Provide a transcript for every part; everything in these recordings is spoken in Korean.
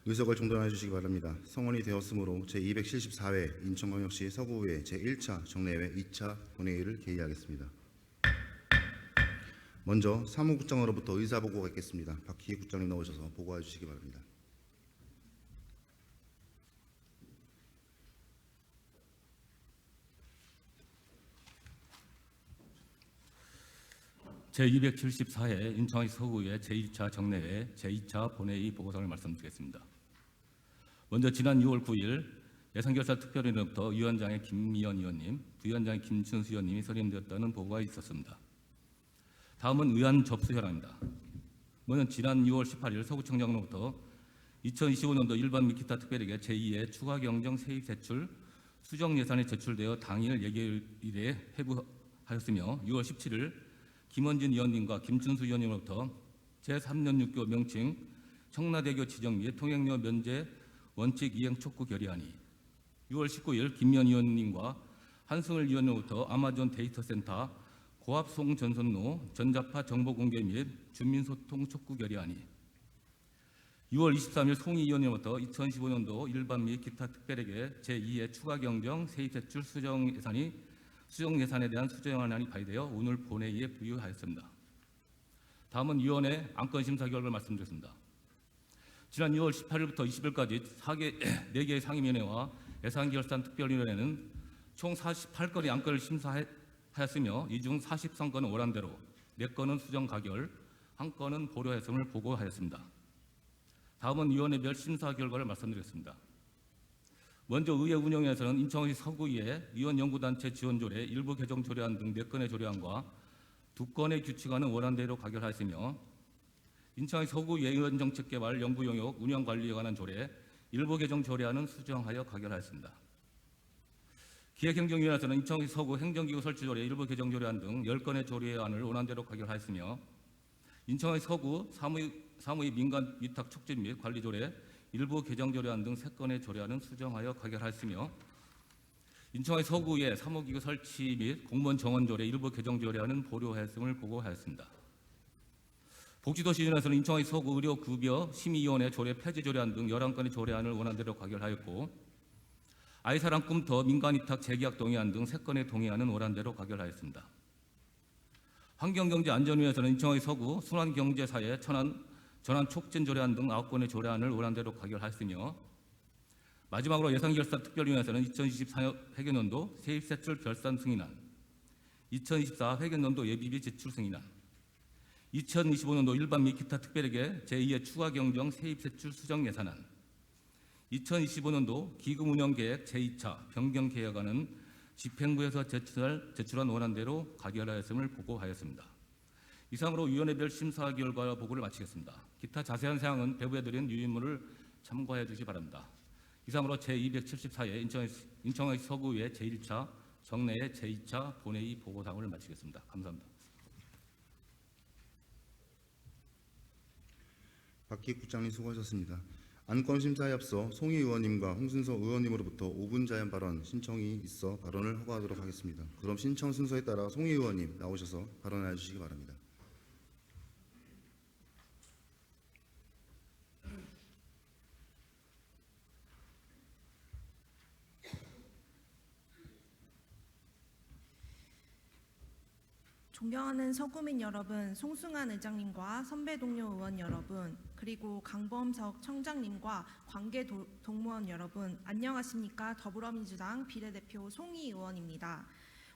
의석을 정돈해 주시기 바랍니다. 성원이 되었으므로 제274회 인천광역시 서구의회 제1차 정례회 2차 본회의를 개의하겠습니다. 먼저 사무국장으로부터 의사보고가 있겠습니다. 박희희 국장님 나오셔서 보고해 주시기 바랍니다. 제274회 인천광역시 서구의회 제1차 정례회 제2차 본회의 보고서를 말씀드리겠습니다. 먼저 지난 6월 9일 예산결산특별위원회로부터 위원장의 김미연 의원님, 부위원장의 김춘수 의원님이 선임되었다는 보고가 있었습니다. 다음은 의안 접수 현황입니다. 먼저 지난 6월 18일 서구청장으로부터 2025년도 일반 및 기타 특별회계 제2회 추가경정 세입 제출 수정 예산이 제출되어 당일 예결일에 회부하였으며 6월 17일 김원진 의원님과 김춘수 의원님으로부터 제3년 6교 명칭 청라대교 지정 및 통행료 면제 원칙 이행 촉구 결의안이 6월 19일 김미연 의원님과 한승을 의원으로부터 아마존 데이터센터 고압송 전선로 전자파 정보 공개 및 주민소통 촉구 결의안이 6월 23일 송희 의원으로부터 2015년도 일반 및 기타 특별회계 제2회 추가경정 세입제출 수정 예산에 대한 수정안이 발의되어 오늘 본회의에 부의하였습니다. 다음은 위원회 안건심사 결과를 말씀드리겠습니다. 지난 6월 18일부터 20일까지 4개의 상임위원회와 예산결산특별위원회는 총 48건의 안건을 심사하였으며 이 중 43건은 원안대로, 4건은 수정 가결, 1건은 보류했음을 보고하였습니다. 다음은 위원회별 심사 결과를 말씀드리겠습니다. 먼저 의회 운영위에서는 인천광역시 서구의회 위원연구단체 지원조례 일부 개정 조례안 등 4건의 조례안과 2건의 규칙안은 원안대로 가결하였으며 인천광역시 서구의회 의원정책개발 연구용역 운영관리에 관한 조례 일부 개정 조례안은 수정하여 가결하였습니다. 기획행정위원회에서는 인천광역시 서구 행정기구 설치조례 일부 개정 조례안 등 10건의 조례안을 원안대로 가결하였으며 인천광역시 서구 사무의 민간 위탁 촉진 및 관리 조례 일부 개정 조례안 등 3건의 조례안은 수정하여 가결하였으며 인천광역시 서구의 사무기구 설치 및 공무원 정원 조례 일부 개정 조례안은 보류하였음을 보고하였습니다. 복지도시위원회에서는 인천광역시 서구 의료급여 심의위원회 조례 폐지 조례안 등 11건의 조례안을 원안대로 가결하였고 아이사랑 꿈터 민간위탁 재계약 동의안 등 3건의 동의안은 원안대로 가결하였습니다. 환경경제안전위원회에서는 인천광역시 서구 순환경제사회 전환 촉진 조례안 등 9건의 조례안을 원안대로 가결하였으며 마지막으로 예산결산특별위원회에서는 2024 회계연도 세입세출 결산 승인안, 2024 회계연도 예비비 지출 승인안, 2025년도 일반 및 기타 특별회계 제2회 추가경정 세입세출 수정 예산안, 2025년도 기금운영계획 제2차 변경계획안은 집행부에서 제출한 원안대로 가결하였음을 보고하였습니다. 이상으로 위원회별 심사 결과 보고를 마치겠습니다. 기타 자세한 사항은 배부에 드린 유인물을 참고해 주시기 바랍니다. 이상으로 제274회 인천광역시 서구의회 제1차 정례회 제2차 본회의 보고사항을 마치겠습니다. 감사합니다. 박희희 국장님 수고하셨습니다. 안건 심사에 앞서 송희 의원님과 홍순서 의원님으로부터 5분 자연 발언 신청이 있어 발언을 허가하도록 하겠습니다. 그럼 신청 순서에 따라 송희 의원님 나오셔서 발언해 주시기 바랍니다. 존경하는 서구민 여러분, 송승환 의장님과 선배 동료 의원 여러분, 그리고 강범석 청장님과 관계 동무원 여러분, 안녕하십니까? 더불어민주당 비례대표 송희 의원입니다.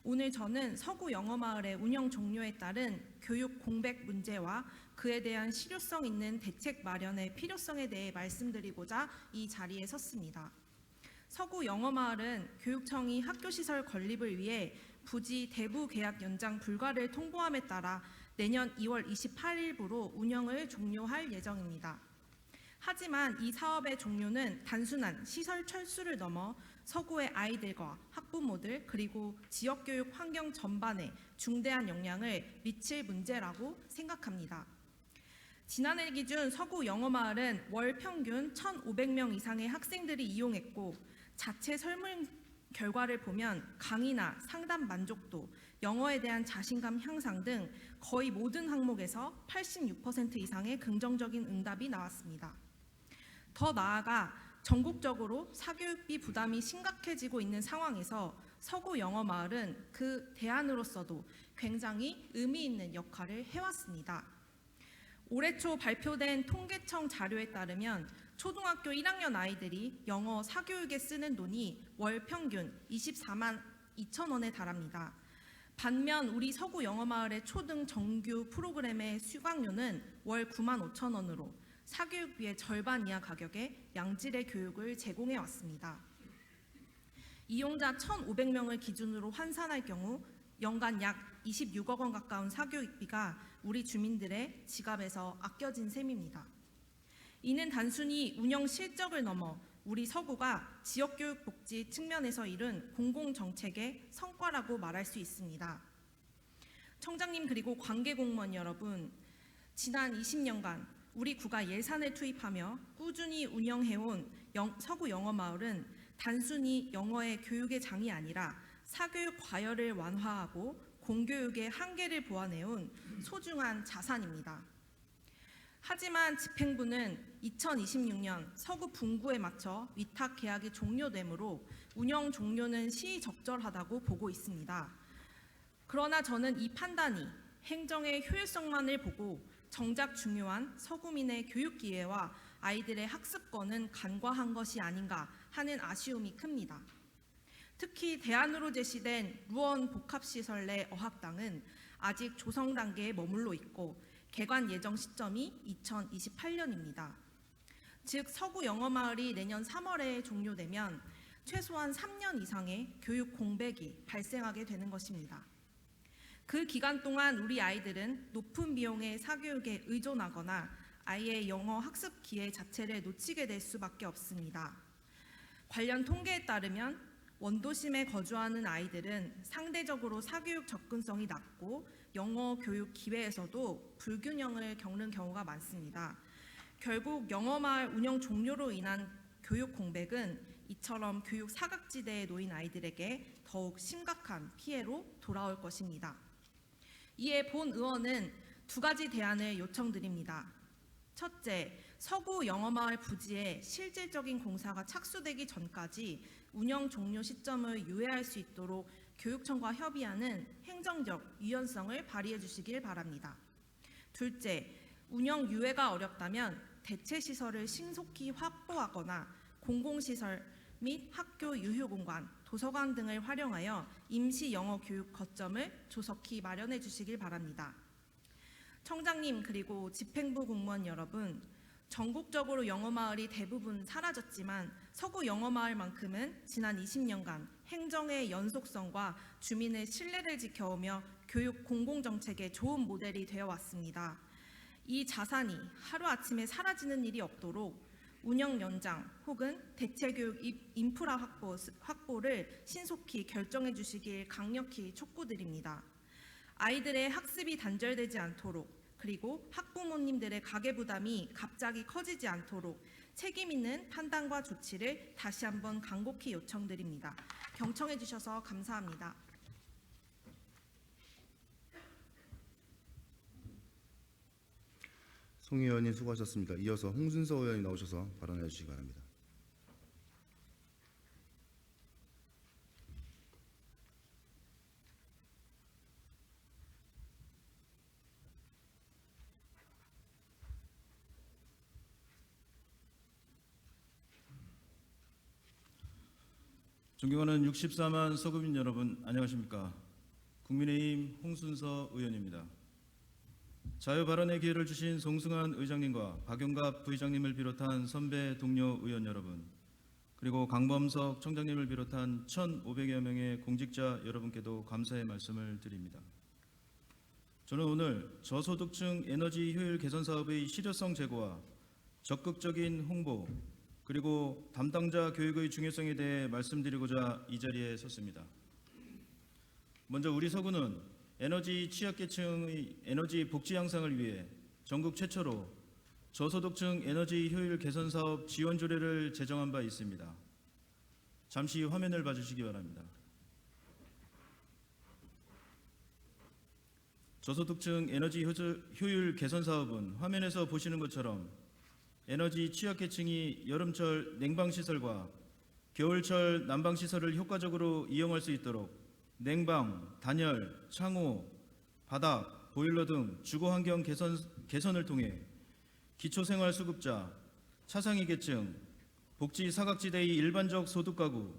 오늘 저는 서구 영어마을의 운영 종료에 따른 교육 공백 문제와 그에 대한 실효성 있는 대책 마련의 필요성에 대해 말씀드리고자 이 자리에 섰습니다. 서구 영어마을은 교육청이 학교시설 건립을 위해 부지 대부 계약 연장 불가를 통보함에 따라 내년 2월 28일부로 운영을 종료할 예정입니다. 하지만 이 사업의 종료는 단순한 시설 철수를 넘어 서구의 아이들과 학부모들 그리고 지역교육 환경 전반에 중대한 영향을 미칠 문제라고 생각합니다. 지난해 기준 서구 영어마을은 월 평균 1,500명 이상의 학생들이 이용했고 자체 설문 결과를 보면 강의나 상담 만족도, 영어에 대한 자신감 향상 등 거의 모든 항목에서 86% 이상의 긍정적인 응답이 나왔습니다. 더 나아가 전국적으로 사교육비 부담이 심각해지고 있는 상황에서 서구 영어 마을은 그 대안으로서도 굉장히 의미 있는 역할을 해왔습니다. 올해 초 발표된 통계청 자료에 따르면 초등학교 1학년 아이들이 영어 사교육에 쓰는 돈이 월 평균 24만 2천 원에 달합니다. 반면 우리 서구 영어 마을의 초등 정규 프로그램의 수강료는 월 9만 5천 원으로 사교육비의 절반 이하 가격에 양질의 교육을 제공해 왔습니다. 이용자 1,500명을 기준으로 환산할 경우 연간 약 26억 원 가까운 사교육비가 우리 주민들의 지갑에서 아껴진 셈입니다. 이는 단순히 운영 실적을 넘어 우리 서구가 지역교육 복지 측면에서 이룬 공공정책의 성과라고 말할 수 있습니다. 청장님 그리고 관계공무원 여러분, 지난 20년간 우리 구가 예산을 투입하며 꾸준히 운영해온 서구 영어마을은 단순히 영어의 교육의 장이 아니라 사교육 과열을 완화하고 공교육의 한계를 보완해온 소중한 자산입니다. 하지만 집행부는 2026년 서구 분구에 맞춰 위탁 계약이 종료되므로 운영 종료는 시의적절하다고 보고 있습니다. 그러나 저는 이 판단이 행정의 효율성만을 보고 정작 중요한 서구민의 교육 기회와 아이들의 학습권은 간과한 것이 아닌가 하는 아쉬움이 큽니다. 특히 대안으로 제시된 루원 복합시설 내 어학당은 아직 조성 단계에 머물러 있고 개관 예정 시점이 2028년입니다. 즉 서구 영어마을이 내년 3월에 종료되면 최소한 3년 이상의 교육 공백이 발생하게 되는 것입니다. 그 기간 동안 우리 아이들은 높은 비용의 사교육에 의존하거나 아이의 영어 학습 기회 자체를 놓치게 될 수밖에 없습니다. 관련 통계에 따르면 원도심에 거주하는 아이들은 상대적으로 사교육 접근성이 낮고 영어 교육 기회에서도 불균형을 겪는 경우가 많습니다. 결국 영어마을 운영 종료로 인한 교육 공백은 이처럼 교육 사각지대에 놓인 아이들에게 더욱 심각한 피해로 돌아올 것입니다. 이에 본 의원은 두 가지 대안을 요청드립니다. 첫째, 서구 영어마을 부지에 실질적인 공사가 착수되기 전까지 운영 종료 시점을 유예할 수 있도록 교육청과 협의하는 행정적 유연성을 발휘해 주시길 바랍니다. 둘째, 운영 유예가 어렵다면 대체 시설을 신속히 확보하거나 공공시설 및 학교 유휴공간, 도서관 등을 활용하여 임시 영어 교육 거점을 조속히 마련해 주시길 바랍니다. 청장님 그리고 집행부 공무원 여러분, 전국적으로 영어마을이 대부분 사라졌지만 서구 영어마을만큼은 지난 20년간 행정의 연속성과 주민의 신뢰를 지켜오며 교육 공공정책의 좋은 모델이 되어왔습니다. 이 자산이 하루아침에 사라지는 일이 없도록 운영 연장 혹은 대체교육 인프라 확보를 신속히 결정해 주시길 강력히 촉구드립니다. 아이들의 학습이 단절되지 않도록 그리고 학부모님들의 가계부담이 갑자기 커지지 않도록 책임 있는 판단과 조치를 다시 한번 간곡히 요청드립니다. 경청해 주셔서 감사합니다. 송 의원님 수고하셨습니다. 이어서 홍순서 의원이 나오셔서 발언해 주시기 바랍니다. 존경하는 64만 서구민 여러분, 안녕하십니까? 국민의힘 홍순서 의원입니다. 자유 발언의 기회를 주신 송승환 의장님과 박용갑 부의장님을 비롯한 선배 동료 의원 여러분, 그리고 강범석 청장님을 비롯한 1,500여 명의 공직자 여러분께도 감사의 말씀을 드립니다. 저는 오늘 저소득층 에너지 효율 개선 사업의 실효성 제고와 적극적인 홍보, 그리고 담당자 교육의 중요성에 대해 말씀드리고자 이 자리에 섰습니다. 먼저 우리 서구는 에너지 취약계층의 에너지 복지 향상을 위해 전국 최초로 저소득층 에너지 효율 개선 사업 지원 조례를 제정한 바 있습니다. 잠시 화면을 봐주시기 바랍니다. 저소득층 에너지 효율 개선 사업은 화면에서 보시는 것처럼 에너지 취약계층이 여름철 냉방시설과 겨울철 난방시설을 효과적으로 이용할 수 있도록 냉방, 단열, 창호, 바닥, 보일러 등 주거환경 개선을 통해 기초생활수급자, 차상위 계층, 복지 사각지대의 일반적 소득가구,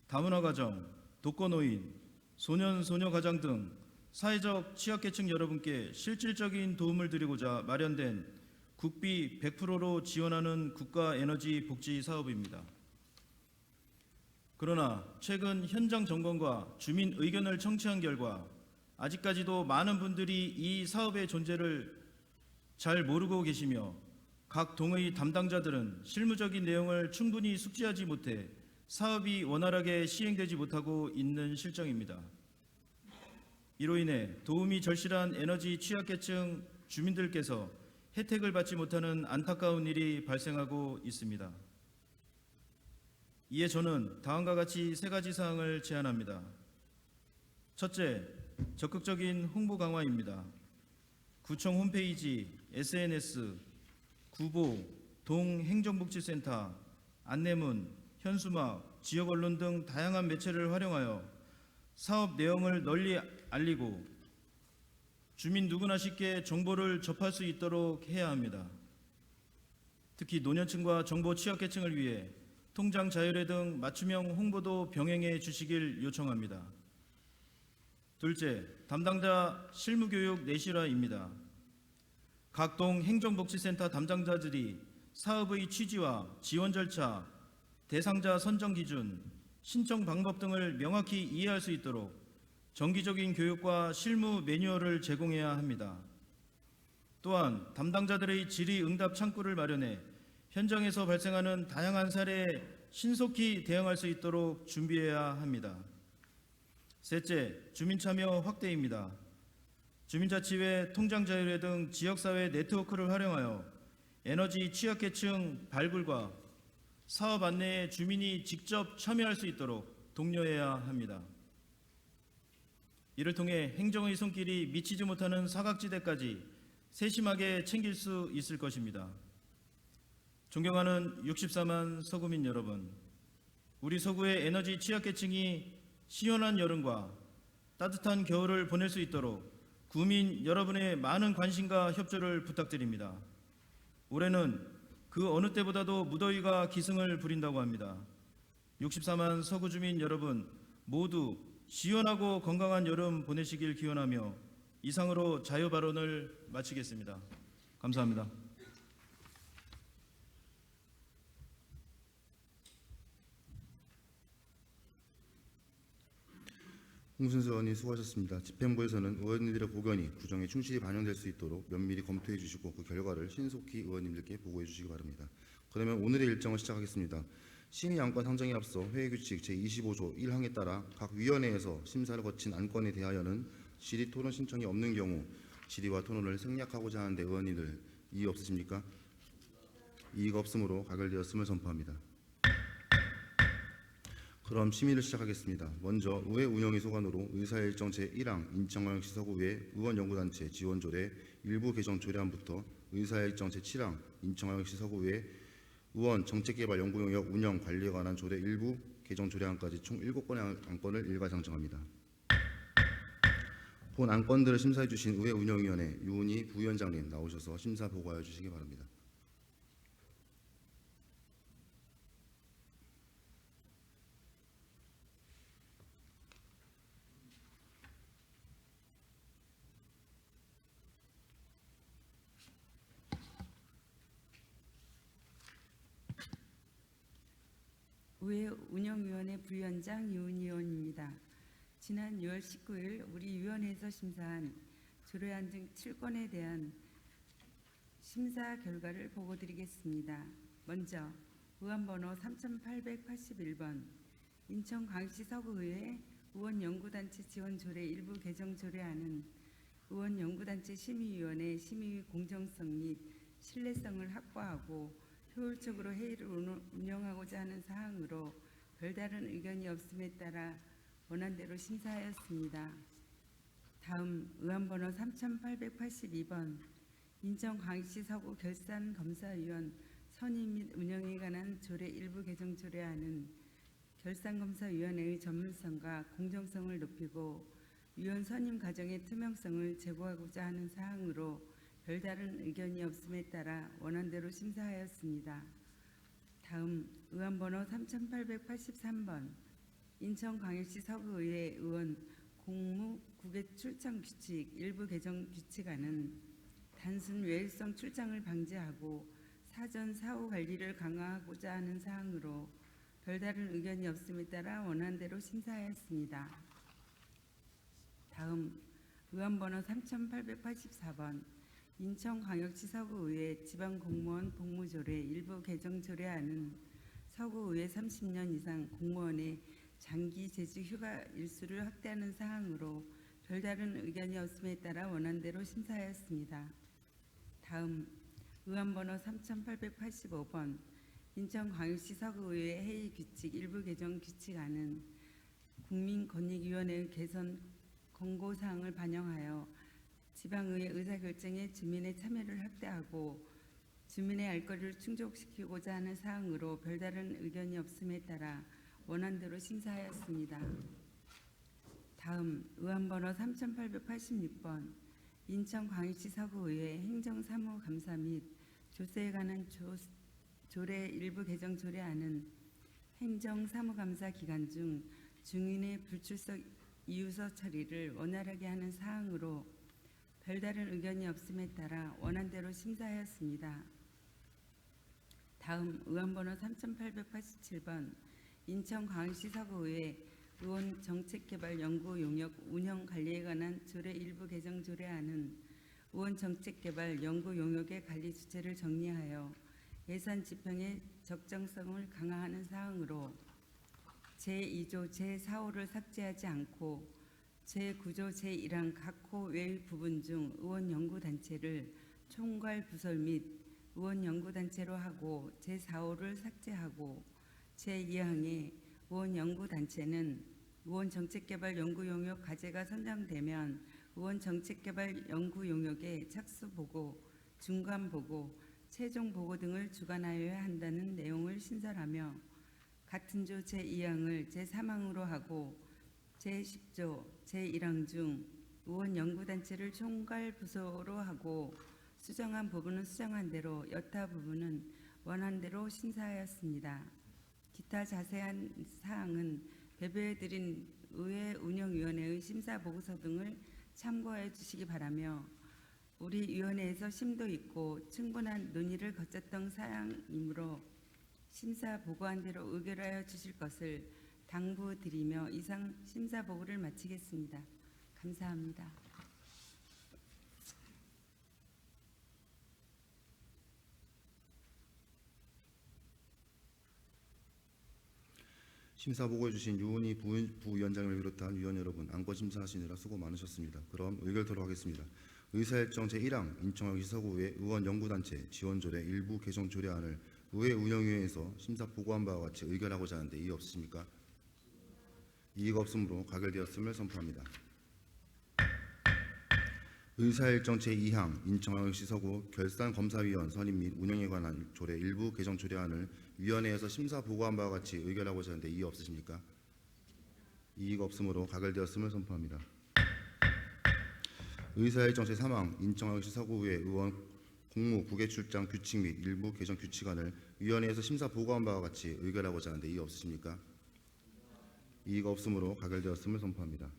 다문화가정, 독거노인, 소년, 소녀가장 등 사회적 취약계층 여러분께 실질적인 도움을 드리고자 마련된 국비 100%로 지원하는 국가에너지 복지 사업입니다. 그러나 최근 현장 점검과 주민 의견을 청취한 결과 아직까지도 많은 분들이 이 사업의 존재를 잘 모르고 계시며 각 동의 담당자들은 실무적인 내용을 충분히 숙지하지 못해 사업이 원활하게 시행되지 못하고 있는 실정입니다. 이로 인해 도움이 절실한 에너지 취약계층 주민들께서 혜택을 받지 못하는 안타까운 일이 발생하고 있습니다. 이에 저는 다음과 같이 3가지 사항을 제안합니다. 첫째, 적극적인 홍보 강화입니다. 구청 홈페이지, SNS, 구보, 동행정복지센터, 안내문, 현수막, 지역 언론 등 다양한 매체를 활용하여 사업 내용을 널리 알리고 주민 누구나 쉽게 정보를 접할 수 있도록 해야 합니다. 특히 노년층과 정보 취약계층을 위해 통장 자율회 등 맞춤형 홍보도 병행해 주시길 요청합니다. 둘째, 담당자 실무교육 내실화입니다. 각 동 행정복지센터 담당자들이 사업의 취지와 지원 절차, 대상자 선정 기준, 신청 방법 등을 명확히 이해할 수 있도록 정기적인 교육과 실무 매뉴얼을 제공해야 합니다. 또한 담당자들의 질의응답 창구를 마련해 현장에서 발생하는 다양한 사례에 신속히 대응할 수 있도록 준비해야 합니다. 셋째, 주민참여 확대입니다. 주민자치회, 통장자율회 등 지역사회 네트워크를 활용하여 에너지 취약계층 발굴과 사업 안내에 주민이 직접 참여할 수 있도록 독려해야 합니다. 이를 통해 행정의 손길이 미치지 못하는 사각지대까지 세심하게 챙길 수 있을 것입니다. 존경하는 64만 서구민 여러분, 우리 서구의 에너지 취약계층이 시원한 여름과 따뜻한 겨울을 보낼 수 있도록 구민 여러분의 많은 관심과 협조를 부탁드립니다. 올해는 그 어느 때보다도 무더위가 기승을 부린다고 합니다. 64만 서구 주민 여러분 모두 시원하고 건강한 여름 보내시길 기원하며 이상으로 자유 발언을 마치겠습니다. 감사합니다. 홍순서 의원님 수고하셨습니다. 집행부에서는 의원님들의 고견이 구정에 충실히 반영될 수 있도록 면밀히 검토해 주시고 그 결과를 신속히 의원님들께 보고해 주시기 바랍니다. 그러면 오늘의 일정을 시작하겠습니다. 심의 안건 상정에 앞서 회의규칙 제25조 1항에 따라 각 위원회에서 심사를 거친 안건에 대하여는 질의 토론 신청이 없는 경우 질의와 토론을 생략하고자 하는데 의원님들 이의 없으십니까? 이의가 없으므로 가결되었음을 선포합니다. 그럼 심의를 시작하겠습니다. 먼저 의회 운영위 소관으로 의사일정 제1항 인천광역시 서구의 의원연구단체 지원조례 일부 개정 조례안부터 의사일정 제7항 인천광역시 서구의 의원 정책개발연구용역 운영 관리에 관한 조례 일부 개정 조례안까지 총 7건의 안건을 일괄상정합니다. 본 안건들을 심사해 주신 의회 운영위원회 유은희 부위원장님 나오셔서 심사 보고하여 주시기 바랍니다. 의회 운영위원회 부위원장 유은희 의원입니다. 지난 6월 19일 우리 위원회에서 심사한 조례안 등 7건에 대한 심사 결과를 보고드리겠습니다. 먼저 의안번호 3881번 인천광역시 서구의회 의원연구단체 지원조례 일부 개정 조례안은 의원연구단체 심의위원회 심의 공정성 및 신뢰성을 확보하고 효율적으로 회의를 운영하고자 하는 사항으로 별다른 의견이 없음에 따라 원안대로 심사하였습니다. 다음 의안번호 3882번 인천광역시 서구 결산검사위원 선임 및 운영에 관한 조례 일부 개정 조례안은 결산검사위원회의 전문성과 공정성을 높이고 위원 선임 과정의 투명성을 제고하고자 하는 사항으로 별다른 의견이 없음에 따라 원안대로 심사하였습니다. 다음 의안번호 3883번 인천광역시 서구의회 의원 공무 국외 출장 규칙 일부 개정 규칙안은 단순 외일성 출장을 방지하고 사전 사후 관리를 강화하고자 하는 사항으로 별다른 의견이 없음에 따라 원안대로 심사하였습니다. 다음 의안번호 3884번 인천광역시 서구의회 지방공무원 복무조례 일부 개정 조례안은 서구의회 30년 이상 공무원의 장기 제주 휴가 일수를 확대하는 사항으로 별다른 의견이 없음에 따라 원안대로 심사하였습니다. 다음 의안번호 3885번 인천광역시 서구의회 회의규칙 일부 개정 규칙안은 국민권익위원회의 개선 권고사항을 반영하여 지방의회 의사결정에 주민의 참여를 확대하고 주민의 알 권리를 충족시키고자 하는 사항으로 별다른 의견이 없음에 따라 원안대로 심사하였습니다. 다음 의안번호 3886번 인천광역시 서구의회 행정사무감사 및 조세에 관한 조례 일부 개정 조례안은 행정사무감사 기간 중 증인의 불출석 이유서 처리를 원활하게 하는 사항으로 별다른 의견이 없음에 따라 원안대로 심사하였습니다. 다음 의안번호 3887번 인천광역시 서구의회 의원 정책개발 연구 용역 운영 관리에 관한 조례 일부 개정 조례안은 의원 정책개발 연구 용역의 관리 주체를 정리하여 예산 집행의 적정성을 강화하는 사항으로 제2조 제4호를 삭제하지 않고 제9조 제1항 각 호 외의 부분 중 의원 연구단체를 총괄 부설 및 의원 연구단체로 하고 제4호를 삭제하고 제2항에 의원 연구단체는 의원 정책개발 연구 용역 과제가 선정되면 의원 정책개발 연구 용역의 착수 보고, 중간 보고, 최종 보고 등을 주관하여야 한다는 내용을 신설하며 같은 조 제2항을 제3항으로 하고 제10조 제1항 중 의원 연구단체를 총괄 부서로 하고 수정한 부분은 수정한 대로 여타 부분은 원한 대로 심사하였습니다. 기타 자세한 사항은 배부해드린 의회 운영위원회의 심사보고서 등을 참고해 주시기 바라며 우리 위원회에서 심도 있고 충분한 논의를 거쳤던 사항이므로 심사보고한 대로 의결하여 주실 것을 당부드리며 이상 심사보고를 마치겠습니다. 감사합니다. 심사 보고해 주신 유은희 부위원장을 비롯한 위원 여러분, 안건 심사하시느라 수고 많으셨습니다. 그럼 의결토록 하겠습니다. 의사일정 제1항 인천광역시 서구의회 의원 연구단체 지원조례 일부 개정 조례안을 의회 운영위원회에서 심사 보고한 바와 같이 의결하고자 하는데 이의 없으십니까? 이의가 없으므로 가결되었음을 선포합니다. 의사일정 제2항 인천광역시 서구 결산검사위원 선임 및 운영에 관한 조례 일부 개정 조례안을 위원회에서 심사 보고한 바와 같이 의결하고자 하는데 이의 없으십니까? 이의가 없으므로 가결되었음을 선포합니다. 의사일정 제3항 인천광역시 서구의회 의원 공무 국외출장 규칙 및 일부 개정 규칙안을 위원회에서 심사 보고한 바와 같이 의결하고자 하는데 이의 없으십니까? 이의가 없으므로 가결되었음을 선포합니다.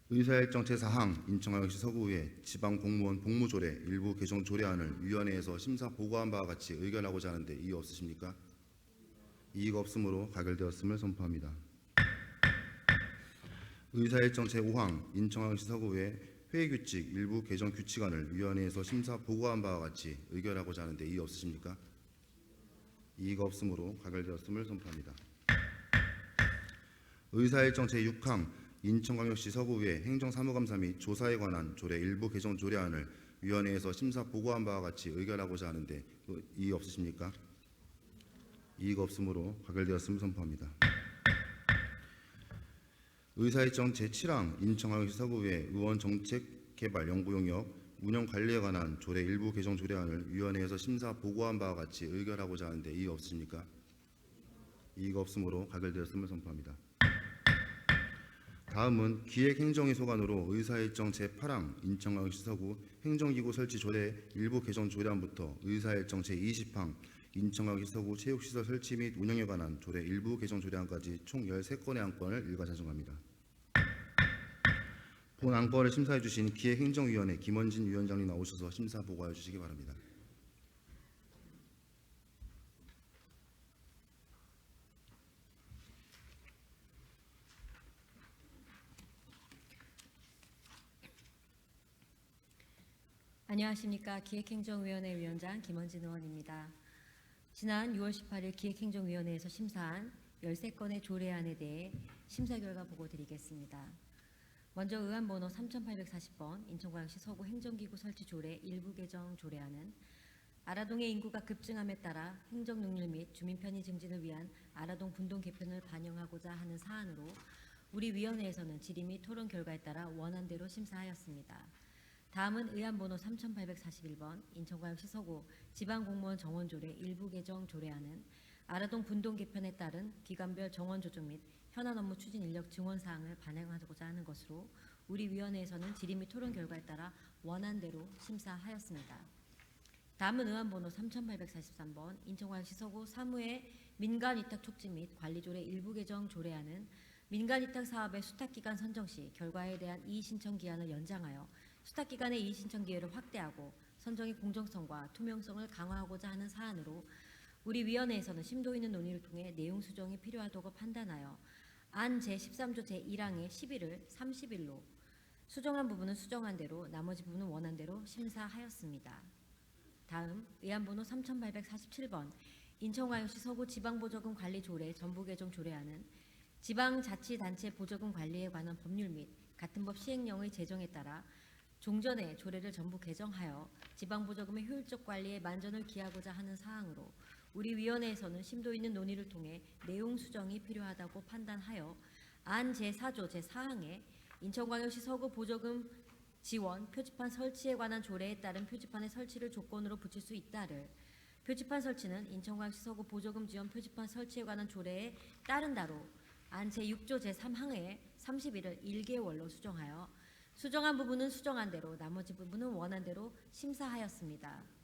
의사일정 제4항 인천광역시 서구의회 지방공무원 복무조례 일부 개정 조례안을 위원회에서 심사 보고한 바와 같이 의결하고자 하는데 이의 없으십니까? 이의가 없으므로 가결되었음을 선포합니다. 의사일정 제5항 인천광역시 서구의회 회의규칙 일부 개정 규칙안을 위원회에서 심사 보고한 바와 같이 의결하고자 하는데 이의 없으십니까? 이의가 없으므로 가결되었음을 선포합니다. 의사일정 제6항 인천광역시 서구의회 행정사무감사 및 조사에 관한 조례 일부 개정 조례안을 위원회에서 심사 보고한 바와 같이 의결하고자 하는데 이의 없으십니까? 이의가 없으므로 가결되었음을 선포합니다. 의사일정 제7항 인천광역시 서구의회 의원 정책개발 연구용역 운영 관리에 관한 조례 일부 개정 조례안을 위원회에서 심사 보고한 바와 같이 의결하고자 하는데 이의 없으십니까? 이의가 없으므로 가결되었음을 선포합니다. 다음은 기획행정위 소관으로 의사일정 제8항 인천광역시 서구 행정기구 설치 조례 일부 개정 조례안부터 의사일정 제20항 인천광역시 서구 체육시설 설치 및 운영에 관한 조례 일부 개정 조례안까지 총 13건의 안건을 일괄 자정합니다. 본 안건을 심사해 주신 기획행정위원회 김원진 위원장님 나오셔서 심사 보고해 주시기 바랍니다. 안녕하십니까. 기획행정위원회 위원장 김원진 의원입니다. 지난 6월 18일 기획행정위원회에서 심사한 13건의 조례안에 대해 심사 결과 보고 드리겠습니다. 먼저 의안번호 3840번 인천광역시 서구 행정기구 설치 조례 일부 개정 조례안은 아라동의 인구가 급증함에 따라 행정 능률 및 주민 편의 증진을 위한 아라동 분동 개편을 반영하고자 하는 사안으로 우리 위원회에서는 질의 및 토론 결과에 따라 원안대로 심사하였습니다. 다음은 의안번호 3841번 인천광역시 서구 지방공무원 정원조례 일부 개정 조례안은 아라동 분동 개편에 따른 기관별 정원 조정 및 현안 업무 추진 인력 증원 사항을 반영하고자 하는 것으로 우리 위원회에서는 질의 및 토론 결과에 따라 원안대로 심사하였습니다. 다음은 의안번호 3843번 인천광역시 서구 사무의 민간위탁 촉진 및 관리조례 일부 개정 조례안은 민간위탁 사업의 수탁기간 선정 시 결과에 대한 이의신청 기한을 연장하여 수탁기간의 이의신청 기회를 확대하고 선정의 공정성과 투명성을 강화하고자 하는 사안으로 우리 위원회에서는 심도 있는 논의를 통해 내용 수정이 필요하다고 판단하여 안 제13조 제1항의 11을 30일로 수정한 부분은 수정한 대로 나머지 부분은 원한 대로 심사하였습니다. 다음 의안번호 3847번 인천광역시 서구 지방보조금 관리 조례 전부 개정 조례안은 지방자치단체 보조금 관리에 관한 법률 및 같은 법 시행령의 제정에 따라 종전에 조례를 전부 개정하여 지방보조금의 효율적 관리에 만전을 기하고자 하는 사항으로 우리 위원회에서는 심도 있는 논의를 통해 내용 수정이 필요하다고 판단하여 안 제4조 제4항에 인천광역시 서구 보조금 지원 표지판 설치에 관한 조례에 따른 표지판의 설치를 조건으로 붙일 수 있다를 표지판 설치는 인천광역시 서구 보조금 지원 표지판 설치에 관한 조례에 따른다로 안 제6조 제3항에 30일을 1개월로 수정하여 수정한 부분은 수정한 대로 나머지 부분은 원한 대로 심사하였습니다.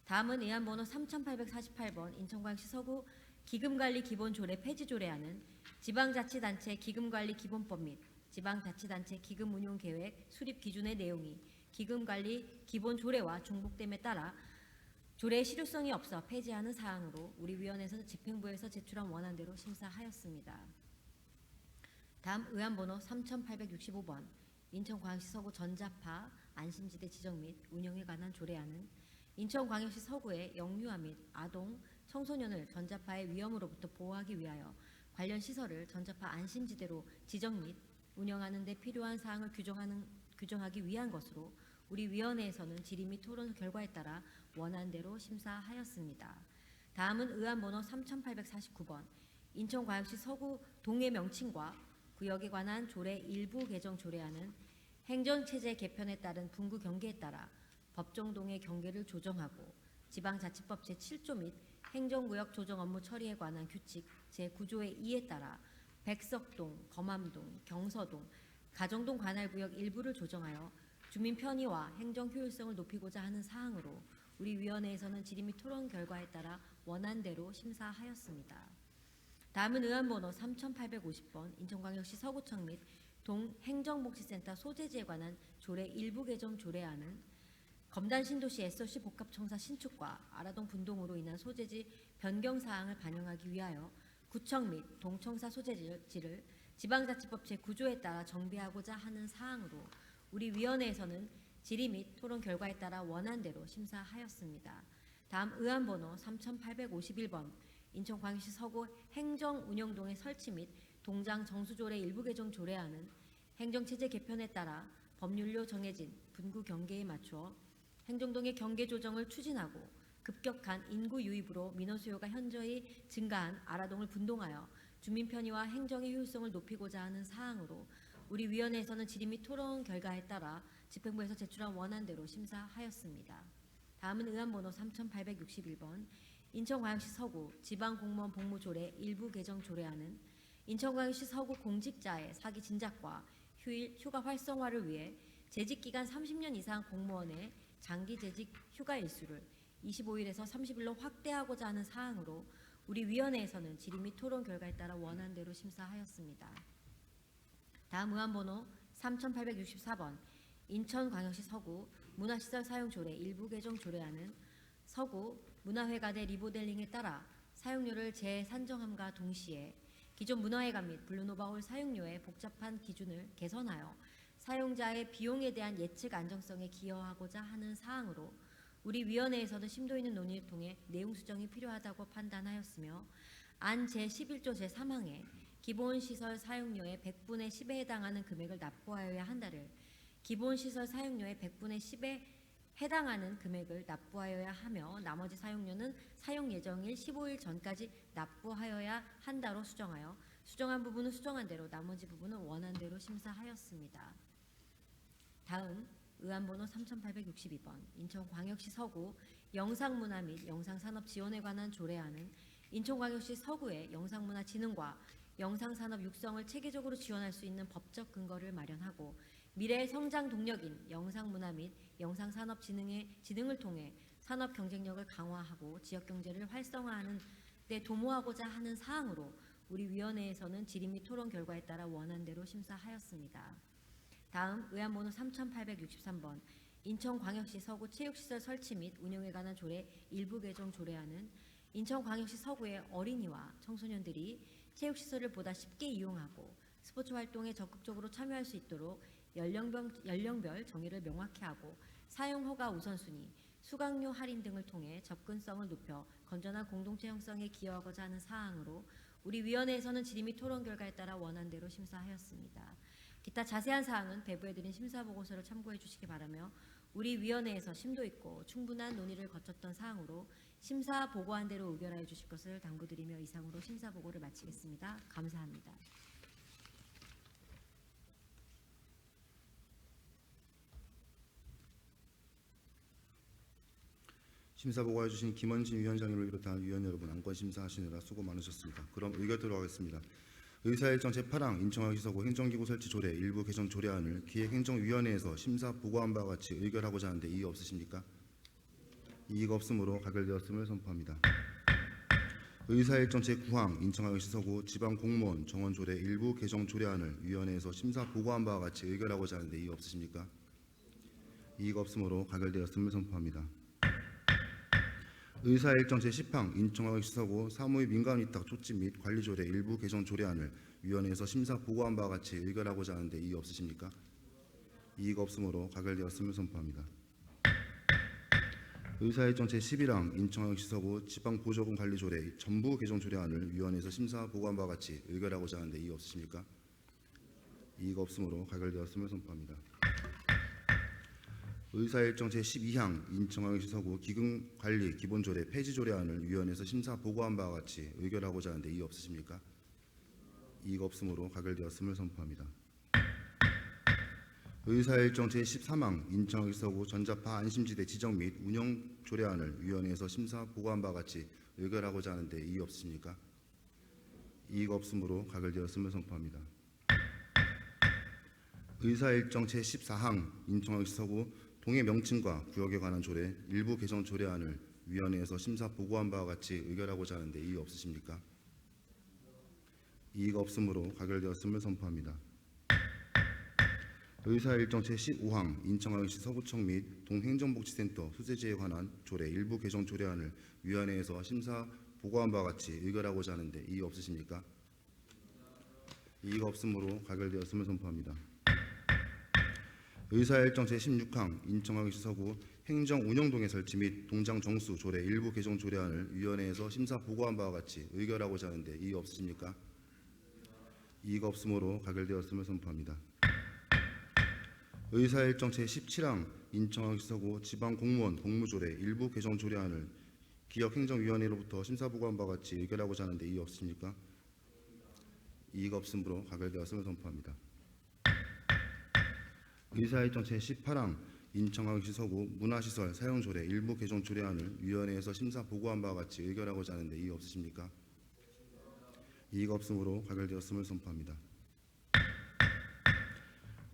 다음은 의안번호 3848번 인천광역시 서구 기금관리 기본조례 폐지조례안은 지방자치단체 기금관리 기본법 및 지방자치단체 기금운용계획 수립 기준의 내용이 기금관리 기본조례와 중복됨에 따라 조례의 실효성이 없어 폐지하는 사항으로 우리 위원회에서 집행부에서 제출한 원안대로 심사하였습니다. 다음 의안번호 3865번 인천광역시 서구 전자파 안심지대 지정 및 운영에 관한 조례안은 인천광역시 서구의 영유아 및 아동, 청소년을 전자파의 위험으로부터 보호하기 위하여 관련 시설을 전자파 안심지대로 지정 및 운영하는 데 필요한 사항을 규정하기 위한 것으로 우리 위원회에서는 질의 및 토론 결과에 따라 원안대로 심사하였습니다. 다음은 의안번호 3849번 인천광역시 서구 동해 명칭과 구역에 관한 조례 일부 개정 조례안은 행정체제 개편에 따른 분구 경계에 따라 법정동의 경계를 조정하고 지방자치법 제7조 및 행정구역 조정 업무 처리에 관한 규칙 제9조의 2에 따라 백석동, 검암동, 경서동, 가정동 관할구역 일부를 조정하여 주민 편의와 행정 효율성을 높이고자 하는 사항으로 우리 위원회에서는 질의 및 토론 결과에 따라 원안대로 심사하였습니다. 다음은 의안번호 3850번 인천광역시 서구청 및 동행정복지센터 소재지에 관한 조례 일부 개정 조례안은 검단 신도시 SOC 복합청사 신축과 아라동 분동으로 인한 소재지 변경 사항을 반영하기 위하여 구청 및 동청사 소재지를 지방자치법 제9조에 따라 정비하고자 하는 사항으로 우리 위원회에서는 질의 및 토론 결과에 따라 원안대로 심사하였습니다. 다음 의안번호 3851번 인천광역시 서구 행정운영동의 설치 및 동장 정수조례 일부 개정 조례안은 행정체제 개편에 따라 법률로 정해진 분구 경계에 맞추어 행정동의 경계 조정을 추진하고 급격한 인구 유입으로 민원 수요가 현저히 증가한 아라동을 분동하여 주민 편의와 행정의 효율성을 높이고자 하는 사항으로 우리 위원회에서는 질의 및 토론 결과에 따라 집행부에서 제출한 원안대로 심사하였습니다. 다음은 의안번호 3861번 인천광역시 서구 지방공무원 복무조례 일부 개정 조례안은 인천광역시 서구 공직자의 사기 진작과 휴가 활성화를 위해 재직기간 30년 이상 공무원의 장기 재직 휴가 일수를 25일에서 30일로 확대하고자 하는 사항으로 우리 위원회에서는 질의 및 토론 결과에 따라 원안대로 심사하였습니다. 다음 의안번호 3864번 인천광역시 서구 문화시설 사용조례 일부 개정 조례안은 서구 문화회관의 리모델링에 따라 사용료를 재산정함과 동시에 기존 문화회관 및 블루노바홀 사용료의 복잡한 기준을 개선하여 사용자의 비용에 대한 예측 안정성에 기여하고자 하는 사항으로 우리 위원회에서는 심도 있는 논의를 통해 내용 수정이 필요하다고 판단하였으며 안 제11조 제3항에 기본시설 사용료의 100분의 10에 해당하는 금액을 납부하여야 한다를 기본시설 사용료의 100분의 10에 해당하는 금액을 납부하여야 하며 나머지 사용료는 사용 예정일 15일 전까지 납부하여야 한다로 수정하여 수정한 부분은 수정한 대로 나머지 부분은 원안대로 심사하였습니다. 다음 의안번호 3862번 인천광역시 서구 영상문화 및 영상산업 지원에 관한 조례안은 인천광역시 서구의 영상문화 진흥과 영상산업 육성을 체계적으로 지원할 수 있는 법적 근거를 마련하고 미래의 성장 동력인 영상문화 및 영상산업 진흥을 통해 산업 경쟁력을 강화하고 지역경제를 활성화하는 데 도모하고자 하는 사항으로 우리 위원회에서는 질의 및 토론 결과에 따라 원안대로 심사하였습니다. 다음 의안번호 3863번 인천광역시 서구 체육시설 설치 및 운영에 관한 조례 일부 개정 조례안은 인천광역시 서구의 어린이와 청소년들이 체육시설을 보다 쉽게 이용하고 스포츠 활동에 적극적으로 참여할 수 있도록 연령별 정의를 명확히 하고 사용 허가 우선순위, 수강료 할인 등을 통해 접근성을 높여 건전한 공동체 형성에 기여하고자 하는 사항으로 우리 위원회에서는 질의 및 토론 결과에 따라 원안대로 심사하였습니다. 기타 자세한 사항은 배부해드린 심사보고서를 참고해 주시기 바라며 우리 위원회에서 심도 있고 충분한 논의를 거쳤던 사항으로 심사 보고한 대로 의결하여 주실 것을 당부드리며 이상으로 심사보고를 마치겠습니다. 감사합니다. 심사 보고해 주신 김원진 위원장님을 비롯한 위원 여러분 안건 심사하시느라 수고 많으셨습니다. 그럼 의결 들어가겠습니다. 의사일정 제8항 인천광역시 서구 행정기구 설치 조례 일부 개정 조례안을 기획행정위원회에서 심사 보고한 바와 같이 의결하고자 하는데 이의 없으십니까? 이의가 없으므로 가결되었음을 선포합니다. 의사일정 제9항 인천광역시 서구 지방공무원 정원 조례 일부 개정 조례안을 위원회에서 심사 보고한 바와 같이 의결하고자 하는데 이의 없으십니까? 이의가 없으므로 가결되었음을 선포합니다. 의사일정 제10항 인천광역시 서구 사무의 민간위탁 촉진 및 관리조례 일부 개정 조례안을 위원회에서 심사 보고한 바와 같이 의결하고자 하는데 이의 없으십니까? 이의가 없으므로 가결되었음을 선포합니다. 의사일정 제11항 인천광역시 서구 지방보조금 관리조례 전부 개정 조례안을 위원회에서 심사 보고한 바와 같이 의결하고자 하는데 이의 없으십니까? 이의가 없으므로 가결되었음을 선포합니다. 의사일정 제12항 인천광역시 서구 기금관리 기본조례 폐지조례안을 위원회에서 심사 보고한 바와 같이 의결하고자 하는데 이의 없으십니까? 이의가 없으므로 가결되었음을 선포합니다. 의사일정 제13항 인천광역시 서구 전자파 안심지대 지정 및 운영 조례안을 위원회에서 심사 보고한 바와 같이 의결하고자 하는데 이의 없으십니까? 이의가 없으므로 가결되었음을 선포합니다. 의사일정 제14항 인천광역시 서구 동해 명칭과 구역에 관한 조례 일부 개정 조례안을 위원회에서 심사 보고한 바와 같이 의결하고자 하는데 이의 없으십니까? 이의가 없으므로 가결되었음을 선포합니다. 의사일정 제15항 인천광역시 서구청 및 동행정복지센터 수재지에 관한 조례 일부 개정 조례안을 위원회에서 심사 보고한 바와 같이 의결하고자 하는데 이의 없으십니까? 이의가 없으므로 가결되었음을 선포합니다. 의사일정 제16항 인천광역시 서구 행정운영동의 설치 및 동장 정수 조례 일부 개정 조례안을 위원회에서 심사 보고한 바와 같이 의결하고자 하는데 이의 없으십니까? 이의가 없으므로 가결되었음을 선포합니다. 의사일정 제17항 인천광역시 서구 지방공무원 복무조례 일부 개정 조례안을 기획행정위원회로부터 심사 보고한 바와 같이 의결하고자 하는데 이의 없으십니까? 이의가 없으므로 가결되었음을 선포합니다. 의사일정 제18항 인천광역시 서구 문화시설 사용조례 일부 개정 조례안을 위원회에서 심사 보고한 바와 같이 의결하고자 하는데 이의 없으십니까? 이의가 없으므로 가결되었음을 선포합니다.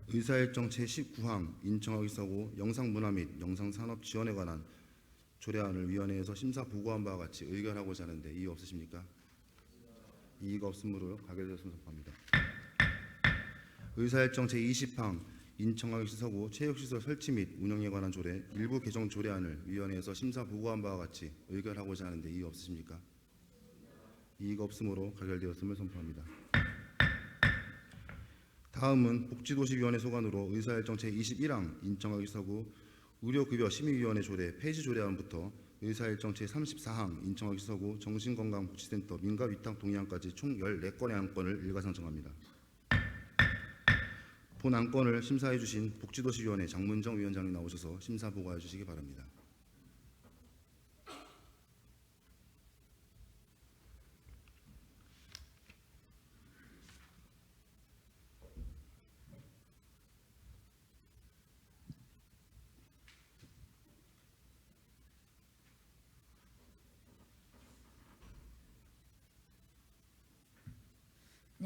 의사일정 제19항 인천광역시 서구 영상문화 및 영상산업 지원에 관한 조례안을 위원회에서 심사 보고한 바와 같이 의결하고자 하는데 이의 없으십니까? 이의가 없으므로 가결되었음을 선포합니다. 의사일정 제20항 인천광역시 서구 체육시설 설치 및 운영에 관한 조례 일부 개정 조례안을 위원회에서 심사 보고한 바와 같이 의결하고자 하는데 이의 없으십니까? 이의가 없으므로 가결되었음을 선포합니다. 다음은 복지도시위원회 소관으로 의사일정 제21항 인천광역시 서구 의료급여 심의위원회 조례 폐지 조례안부터 의사일정 제34항 인천광역시 서구 정신건강복지센터 민가위탁 동의안까지 총 14건의 안건을 일괄상정합니다. 본 안건을 심사해 주신 복지도시위원회 장문정 위원장님 나오셔서 심사 보고해 주시기 바랍니다.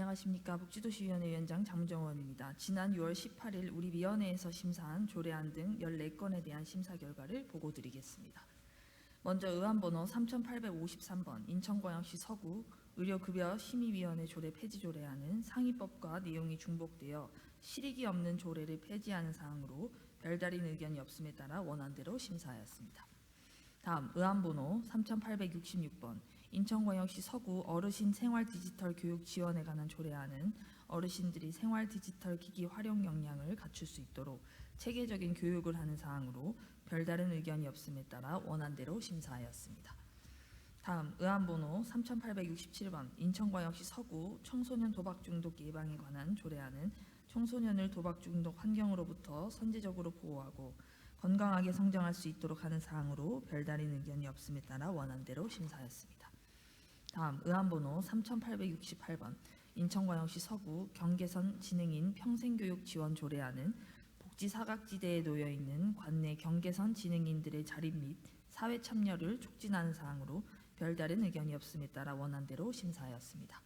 안녕하십니까. 복지도시위원회 위원장 장문정 의원입니다. 지난 6월 18일 우리 위원회에서 심사한 조례안 등 14건에 대한 심사 결과를 보고드리겠습니다. 먼저 의안번호 3853번 인천광역시 서구 의료급여 심의위원회 조례 폐지 조례안은 상위법과 내용이 중복되어 실익이 없는 조례를 폐지하는 사항으로 별다른 의견이 없음에 따라 원안대로 심사하였습니다. 다음 의안번호 3866번 인천광역시 서구 어르신 생활 디지털 교육 지원에 관한 조례안은 어르신들이 생활 디지털 기기 활용 역량을 갖출 수 있도록 체계적인 교육을 하는 사항으로 별다른 의견이 없음에 따라 원안대로 심사하였습니다. 다음 의안번호 3867번 인천광역시 서구 청소년 도박 중독 예방에 관한 조례안은 청소년을 도박 중독 환경으로부터 선제적으로 보호하고 건강하게 성장할 수 있도록 하는 사항으로 별다른 의견이 없음에 따라 원안대로 심사하였습니다. 다음 의안번호 3868번 인천광역시 서구 경계선 진흥인 평생교육 지원 조례안은 복지 사각지대에 놓여 있는 관내 경계선 진흥인들의 자립 및 사회 참여를 촉진하는 사항으로 별다른 의견이 없음에 따라 원안대로 심사하였습니다.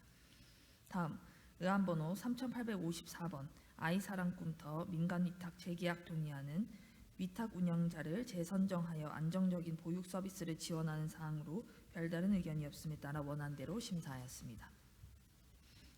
다음 의안번호 3854번 아이사랑꿈터 민간위탁 재계약 동의안은 위탁 운영자를 재선정하여 안정적인 보육 서비스를 지원하는 사항으로 별다른 의견이 없음에 따라 원안대로 심사하였습니다.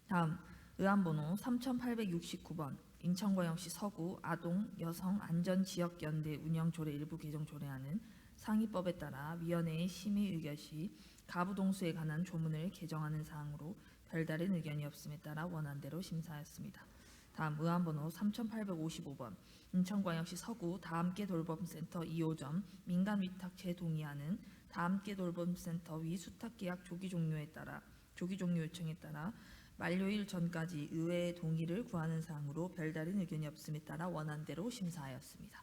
다음 의안번호 3869번 인천광역시 서구 아동 여성 안전지역연대 운영조례 일부 개정 조례안은 상위법에 따라 위원회의 심의 의결 시 가부동수에 관한 조문을 개정하는 사항으로 별다른 의견이 없음에 따라 원안대로 심사하였습니다. 다음 의안번호 3855번 인천광역시 서구 다함께 돌봄센터 2호점 민간위탁 재동의안은 다함께 돌봄센터 위 수탁계약 조기 종료 요청에 따라 만료일 전까지 의회의 동의를 구하는 사항으로 별다른 의견이 없음에 따라 원안대로 심사하였습니다.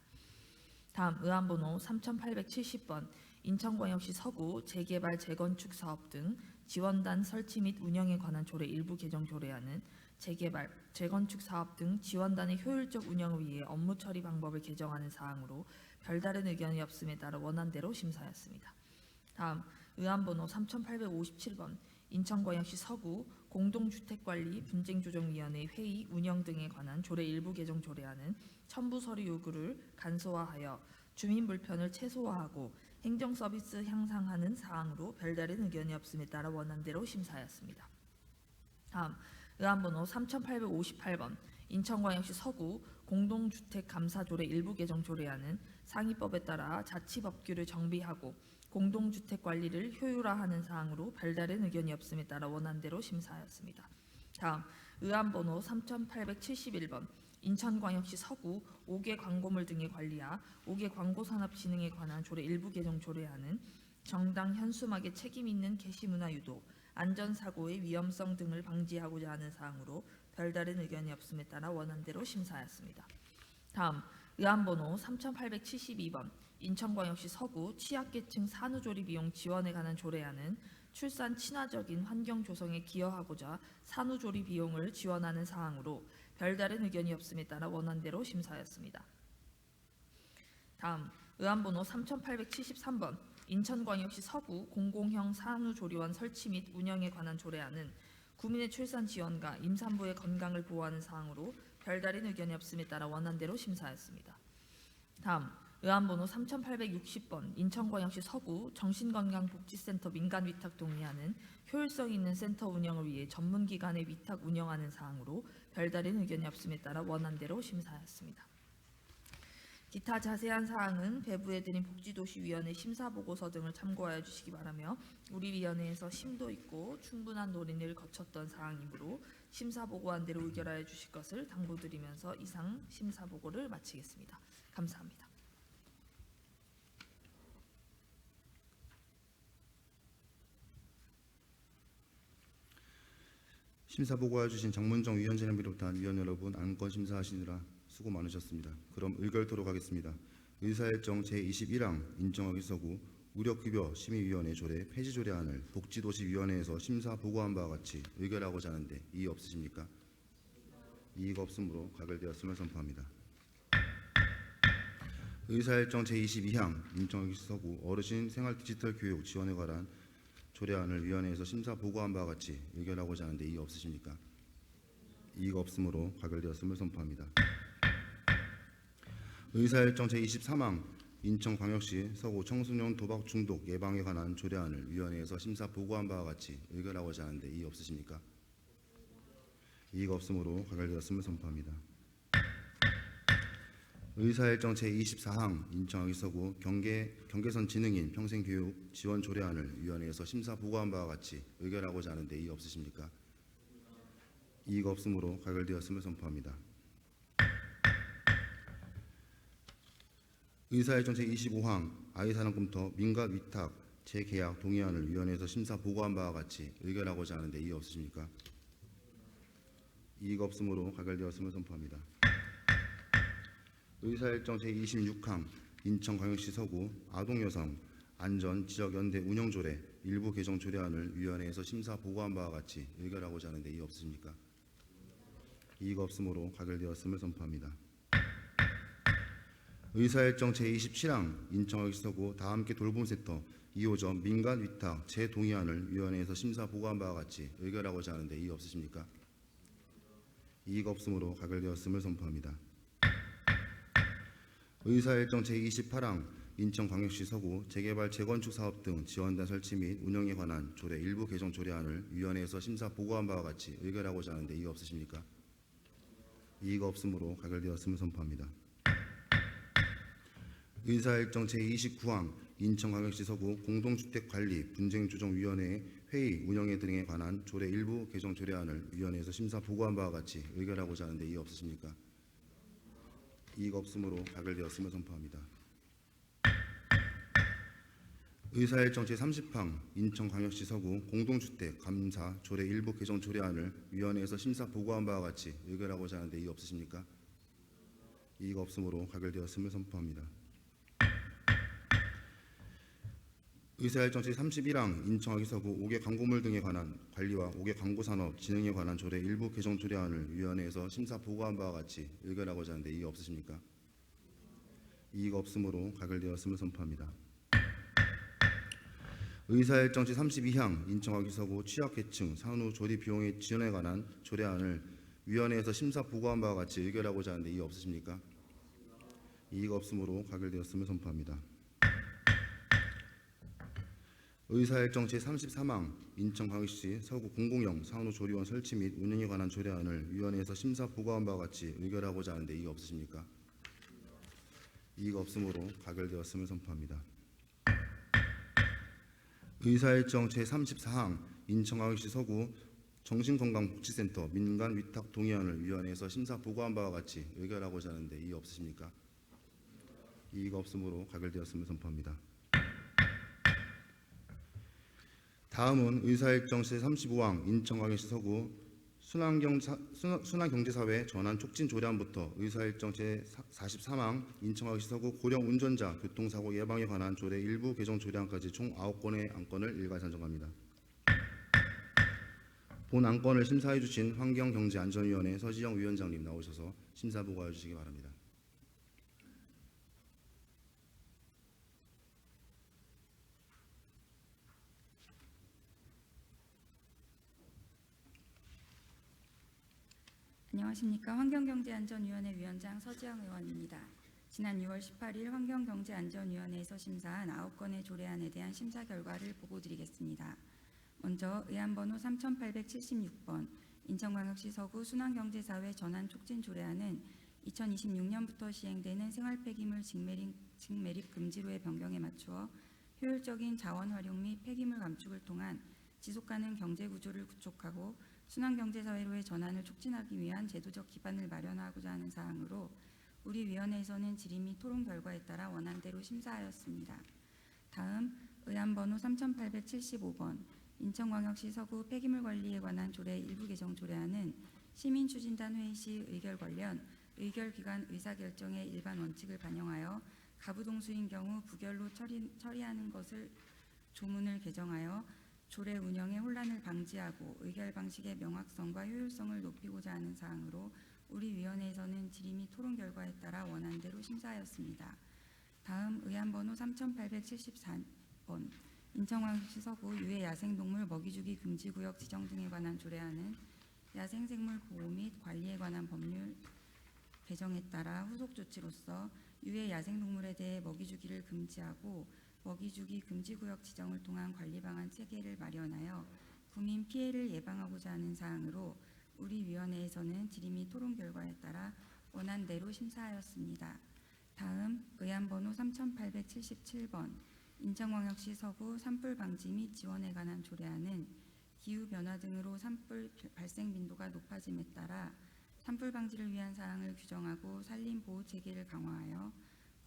다음 의안번호 3870번 인천광역시 서구 재개발 재건축 사업 등 지원단 설치 및 운영에 관한 조례 일부 개정 조례안은 재개발, 재건축 사업 등 지원단의 효율적 운영을 위해 업무 처리 방법을 개정하는 사항으로 별다른 의견이 없음에 따라 원안대로 심사하였습니다. 다음 의안번호 3857번 인천광역시 서구 공동주택관리 분쟁조정위원회 회의 운영 등에 관한 조례 일부 개정 조례안은 첨부 서류 요구를 간소화하여 주민 불편을 최소화하고 행정 서비스 향상하는 사항으로 별다른 의견이 없음에 따라 원안대로 심사하였습니다. 다음 의안번호 3858번 인천광역시 서구 공동주택감사조례 일부 개정 조례안은 상위법에 따라 자치법규를 정비하고 공동주택 관리를 효율화하는 사항으로 별다른 의견이 없음에 따라 원안대로 심사하였습니다. 다음 의안번호 3871번 인천광역시 서구 5개 광고물 등의 관리와 5개 광고산업진흥에 관한 조례 일부 개정 조례안은 정당 현수막의 책임 있는 게시문화 유도, 안전사고의 위험성 등을 방지하고자 하는 사항으로 별다른 의견이 없음에 따라 원안대로 심사하였습니다. 다음 의안번호 3872번 인천광역시 서구 취약계층 산후조리비용 지원에 관한 조례안은 출산 친화적인 환경 조성에 기여하고자 산후조리 비용을 지원하는 사항으로 별다른 의견이 없음에 따라 원안대로 심사하였습니다. 다음 의안번호 3873번 인천광역시 서구 공공형 산후조리원 설치 및 운영에 관한 조례안은 구민의 출산 지원과 임산부의 건강을 보호하는 사항으로 별다른 의견이 없음에 따라 원안대로 심사하였습니다. 다음 의안번호 3860번 인천광역시 서구 정신건강복지센터 민간위탁 동의안은 효율성 있는 센터 운영을 위해 전문기관의 위탁 운영하는 사항으로 별다른 의견이 없음에 따라 원안대로 심사하였습니다. 기타 자세한 사항은 배부해드린 복지도시위원회 심사보고서 등을 참고하여 주시기 바라며 우리 위원회에서 심도 있고 충분한 논의를 거쳤던 사항이므로 심사보고안대로 의결하여 주실 것을 당부드리면서 이상 심사보고를 마치겠습니다. 감사합니다. 심사보고해 주신 장문정 위원장을 비롯한 위원 여러분, 안건 심사하시느라 수고 많으셨습니다. 그럼 의결토록 하겠습니다. 의사일정 제21항 인정하기 서구 무력급여 심의위원회 조례 폐지 조례안을 복지도시위원회에서 심사보고한 바와 같이 의결하고자 하는데 이의 없으십니까? 이의가 없으므로 가결되었음을 선포합니다. 의사일정 제22항 인정하기 서구 어르신 생활 디지털 교육 지원에 관한 조례안을 위원회에서 심사보고한 바와 같이 의결하고자 하는데 이의 없으십니까? 이의가 없으므로 가결되었음을 선포합니다. 의사일정 제23항 인천광역시 서구 청소년 도박 중독 예방에 관한 조례안을 위원회에서 심사 보고한 바와 같이 의결하고자 하는데 이의 없으십니까? 이의가 없으므로 가결되었음을 선포합니다. 의사일정 제24항 인천광역시 서구 경계선 지능인 평생교육 지원 조례안을 위원회에서 심사 보고한 바와 같이 의결하고자 하는데 이의 없으십니까? 이의가 없으므로 가결되었음을 선포합니다. 의사일정 제25항 아이산업금터 민간 위탁 재계약 동의안을 위원회에서 심사 보고한 바와 같이 의결하고자 하는데 이의 없으십니까? 이의가 없으므로 가결되었음을 선포합니다. 의사일정 제26항 인천광역시 서구 아동여성 안전지역연대 운영조례 일부 개정 조례안을 위원회에서 심사 보고한 바와 같이 의결하고자 하는데 이의 없으십니까? 이의가 없으므로 가결되었음을 선포합니다. 의사일정 제27항 인천광역시 서구 다함께 돌봄센터 2호점 민간 위탁 재동의안을 위원회에서 심사 보고한 바와 같이 의결하고자 하는데 이의 없으십니까? 이의가 없으므로 가결되었음을 선포합니다. 의사일정 제28항 인천광역시 서구 재개발 재건축 사업 등 지원단 설치 및 운영에 관한 조례 일부 개정 조례안을 위원회에서 심사 보고한 바와 같이 의결하고자 하는데 이의 없으십니까? 이의가 없으므로 가결되었음을 선포합니다. 의사일정 제29항 인천광역시 서구 공동주택관리 분쟁조정위원회 회의 운영회 등에 관한 조례 일부 개정 조례안을 위원회에서 심사 보고한 바와 같이 의결하고자 하는데 이의 없으십니까? 이의가 없으므로 가결되었음을 선포합니다. 의사일정 제30항 인천광역시 서구 공동주택 감사 조례 일부 개정 조례안을 위원회에서 심사 보고한 바와 같이 의결하고자 하는데 이의 없으십니까? 이의가 없으므로 가결되었음을 선포합니다. 의사일정 제31항 인천광역시 서구 5개 광고물 등에 관한 관리와 5개 광고산업 진흥에 관한 조례 일부 개정 조례안을 위원회에서 심사 보고한 바와 같이 의결하고자 하는데 이의 없으십니까? 이의가 없으므로 가결되었음을 선포합니다. 의사일정 제32항 인천광역시 서구 취약계층 산후 조리 비용의 지원에 관한 조례안을 위원회에서 심사 보고한 바와 같이 의결하고자 하는데 이의 없으십니까? 이의가 없으므로 가결되었음을 선포합니다. 의사일정 제33항 인천광역시 서구 공공형 산후조리원 설치 및 운영에 관한 조례안을 위원회에서 심사 보고한 바와 같이 의결하고자 하는데 이의 없으십니까? 이의가 없으므로 가결되었음을 선포합니다. 의사일정 제34항 인천광역시 서구 정신건강복지센터 민간 위탁 동의안을 위원회에서 심사 보고한 바와 같이 의결하고자 하는데 이의 없으십니까? 이의가 없으므로 가결되었음을 선포합니다. 다음은 의사일정 제35항 인천광역시 서구 순환경제사회 전환 촉진 조례안부터 의사일정 제43항 인천광역시 서구 고령 운전자 교통사고 예방에 관한 조례 일부 개정 조례안까지 총 9건의 안건을 일괄 산정합니다. 본 안건을 심사해 주신 환경경제안전위원회 서지영 위원장님 나오셔서 심사 보고해 주시기 바랍니다. 안녕하십니까. 환경경제안전위원회 위원장 서지영 의원입니다. 지난 6월 18일 환경경제안전위원회에서 심사한 9건의 조례안에 대한 심사 결과를 보고드리겠습니다. 먼저 의안번호 3876번 인천광역시 서구 순환경제사회 전환 촉진 조례안은 2026년부터 시행되는 생활폐기물 직매립 금지로의 변경에 맞추어 효율적인 자원 활용 및 폐기물 감축을 통한 지속가능 경제구조를 구축하고 순환경제사회로의 전환을 촉진하기 위한 제도적 기반을 마련하고자 하는 사항으로 우리 위원회에서는 질의 및 토론 결과에 따라 원안대로 심사하였습니다. 다음 의안번호 3875번 인천광역시 서구 폐기물 관리에 관한 조례 일부 개정 조례안은 시민추진단 회의 시 의결 관련 의결기관 의사결정의 일반 원칙을 반영하여 가부동수인 경우 부결로 처리하는 것을 조문을 개정하여 조례 운영의 혼란을 방지하고 의결 방식의 명확성과 효율성을 높이고자 하는 사항으로 우리 위원회에서는 질의 및 토론 결과에 따라 원안대로 심사하였습니다. 다음 의안번호 3874번 인천광역시 서구 유해 야생동물 먹이주기 금지구역 지정 등에 관한 조례안은 야생생물 보호 및 관리에 관한 법률 개정에 따라 후속 조치로서 유해 야생동물에 대해 먹이주기를 금지하고 먹이주기 금지구역 지정을 통한 관리 방안 체계를 마련하여 국민 피해를 예방하고자 하는 사항으로 우리 위원회에서는 질의 및 토론 결과에 따라 원안대로 심사하였습니다. 다음 의안번호 3877번 인천광역시 서구 산불 방지 및 지원에 관한 조례안은 기후변화 등으로 산불 발생 빈도가 높아짐에 따라 산불 방지를 위한 사항을 규정하고 산림 보호 체계를 강화하여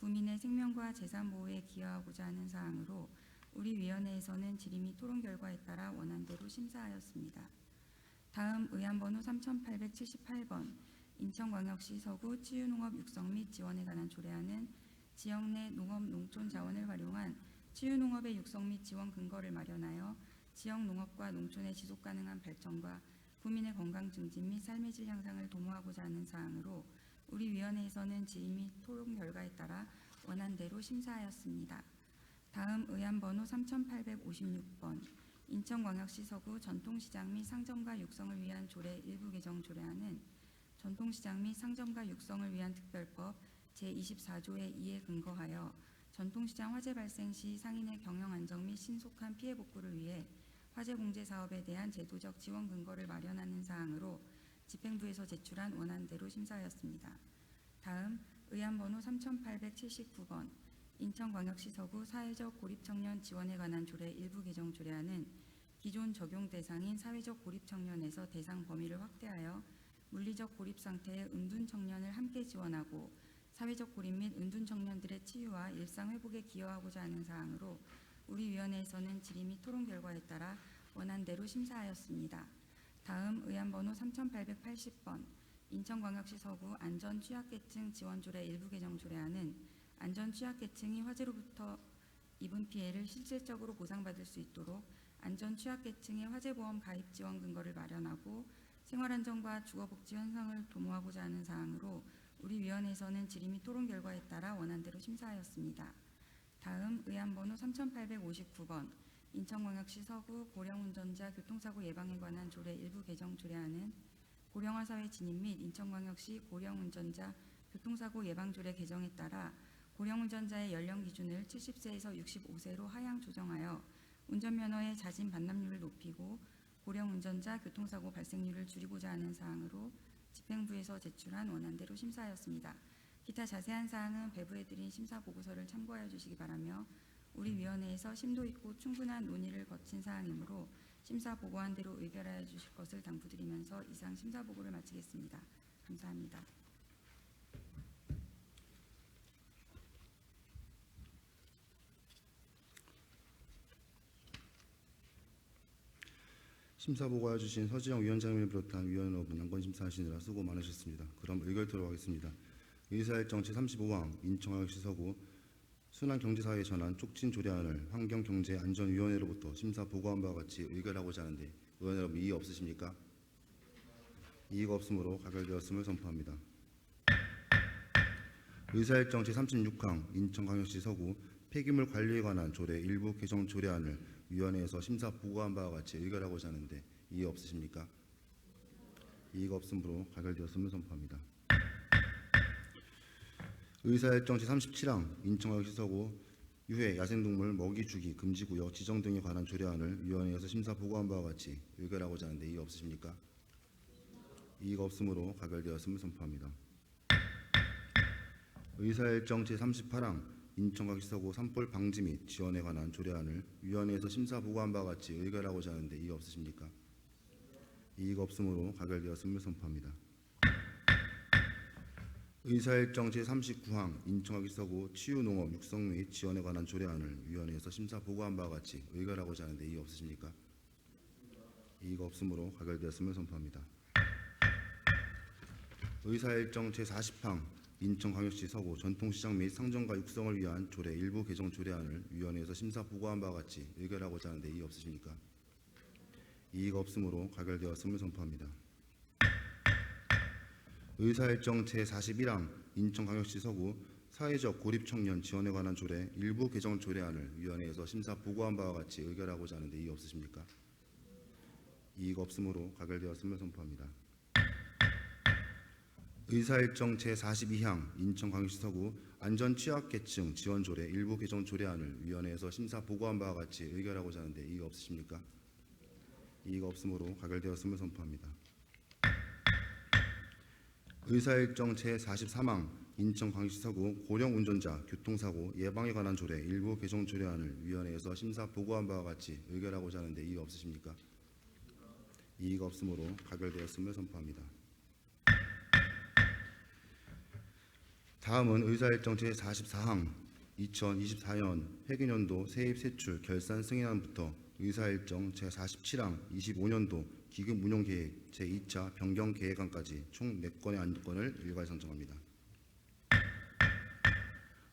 국민의 생명과 재산 보호에 기여하고자 하는 사항으로 우리 위원회에서는 질의 및 토론 결과에 따라 원안대로 심사하였습니다. 다음 의안번호 3878번 인천광역시 서구 치유농업 육성 및 지원에 관한 조례안은 지역 내 농업 농촌 자원을 활용한 치유농업의 육성 및 지원 근거를 마련하여 지역 농업과 농촌의 지속가능한 발전과 국민의 건강 증진 및 삶의 질 향상을 도모하고자 하는 사항으로 우리 위원회에서는 질의 및 토론 결과에 따라 원안대로 심사하였습니다. 다음 의안번호 3856번 인천광역시 서구 전통시장 및 상점가 육성을 위한 조례 일부 개정 조례안은 전통시장 및 상점가 육성을 위한 특별법 제24조의 2에 근거하여 전통시장 화재 발생 시 상인의 경영 안정 및 신속한 피해 복구를 위해 화재 공제 사업에 대한 제도적 지원 근거를 마련하는 사항으로 집행부에서 제출한 원안대로 심사하였습니다. 다음 의안번호 3879번 인천광역시 서구 사회적 고립청년 지원에 관한 조례 일부 개정 조례안은 기존 적용 대상인 사회적 고립청년에서 대상 범위를 확대하여 물리적 고립 상태의 은둔 청년을 함께 지원하고 사회적 고립 및 은둔 청년들의 치유와 일상 회복에 기여하고자 하는 사항으로 우리 위원회에서는 질의 및 토론 결과에 따라 원안대로 심사하였습니다. 다음 의안번호 3880번 인천광역시 서구 안전 취약계층 지원조례 일부 개정 조례안은 안전 취약계층이 화재로부터 입은 피해를 실질적으로 보상받을 수 있도록 안전 취약계층의 화재보험 가입 지원 근거를 마련하고 생활안전과 주거복지 현상을 도모하고자 하는 사항으로 우리 위원회에서는 질의 및 토론 결과에 따라 원안대로 심사하였습니다. 다음 의안번호 3859번 인천광역시 서구 고령운전자 교통사고 예방에 관한 조례 일부 개정 조례안은 고령화 사회 진입 및 인천광역시 고령운전자 교통사고 예방조례 개정에 따라 고령운전자의 연령 기준을 70세에서 65세로 하향 조정하여 운전면허의 자진 반납률을 높이고 고령운전자 교통사고 발생률을 줄이고자 하는 사항으로 집행부에서 제출한 원안대로 심사하였습니다. 기타 자세한 사항은 배부해드린 심사보고서를 참고하여 주시기 바라며 우리 위원회에서 심도 있고 충분한 논의를 거친 사항이므로 심사보고한 대로 의결하여 주실 것을 당부드리면서 이상 심사보고를 마치겠습니다. 감사합니다. 심사 보고해 주신 서지영 위원장님을 비롯한 위원 여러분 안건 심사하시느라 수고 많으셨습니다. 그럼 의결 들어가겠습니다. 의사일정 제35항 인천광역시 서구 순환경제사회에 전한 쪽진 조례안을 환경경제안전위원회로부터 심사 보고한 바와 같이 의결하고자 하는데 의원 여러분 이의 없으십니까? 이의가 없으므로 가결되었음을 선포합니다. 의사일정 제36항 인천광역시 서구 폐기물 관리에 관한 조례 일부 개정 조례안을 위원회에서 심사 보고한 바와 같이 의결하고자 하는데 이의 없으십니까? 이의가 없으므로 가결되었음을 선포합니다. 의사일정 제37항 인천광역시 서구 유해 야생동물 먹이 주기 금지구역 지정 등에 관한 조례안을 위원회에서 심사 보고한 바와 같이 의결하고자 하는데 이의 없으십니까? 이의가 없으므로 가결되었음을 선포합니다. 의사일정 제38항 인천광역시 서구 산불 방지 및 지원에 관한 조례안을 위원회에서 심사 보고한 바와 같이 의결하고자 하는데 이의 없으십니까? 이의가 없으므로 가결되었음을 선포합니다. 의사일정 제39항 인천광역시 서구 치유농업 육성 및 지원에 관한 조례안을 위원회에서 심사 보고한 바와 같이 의결하고자 하는데 이의 없으십니까? 이의가 없으므로 가결되었음을 선포합니다. 의사일정 제40항 인천광역시 서구 전통시장 및 상점가 육성을 위한 조례 일부 개정 조례안을 위원회에서 심사 보고한 바와 같이 의결하고자 하는데 이의 없으십니까? 이의가 없으므로 가결되었음을 선포합니다. 의사일정 제41항 인천광역시 서구 사회적 고립청년 지원에 관한 조례 일부 개정 조례안을 위원회에서 심사 보고한 바와 같이 의결하고자 하는데 이의 없으십니까? 이의가 없으므로 가결되었음을 선포합니다. 의사일정 제42항 인천광역시 서구 안전취약계층 지원조례 일부 개정 조례안을 위원회에서 심사 보고한 바와 같이 의결하고자 하는데 이의가 없으십니까? 이의가 없으므로 가결되었음을 선포합니다. 의사일정 제43항 인천광역시 서구 고령운전자 교통사고 예방에 관한 조례 일부 개정 조례안을 위원회에서 심사 보고한 바와 같이 의결하고자 하는데 이의 없으십니까? 이의가 없으므로 가결되었음을 선포합니다. 다음은 의사일정 제44항 2024년 회계년도 세입 세출 결산 승인안부터 의사일정 제47항 25년도 기금 운용계획 제2차 변경 계획안까지 총 4건의 안건을 일괄 상정합니다.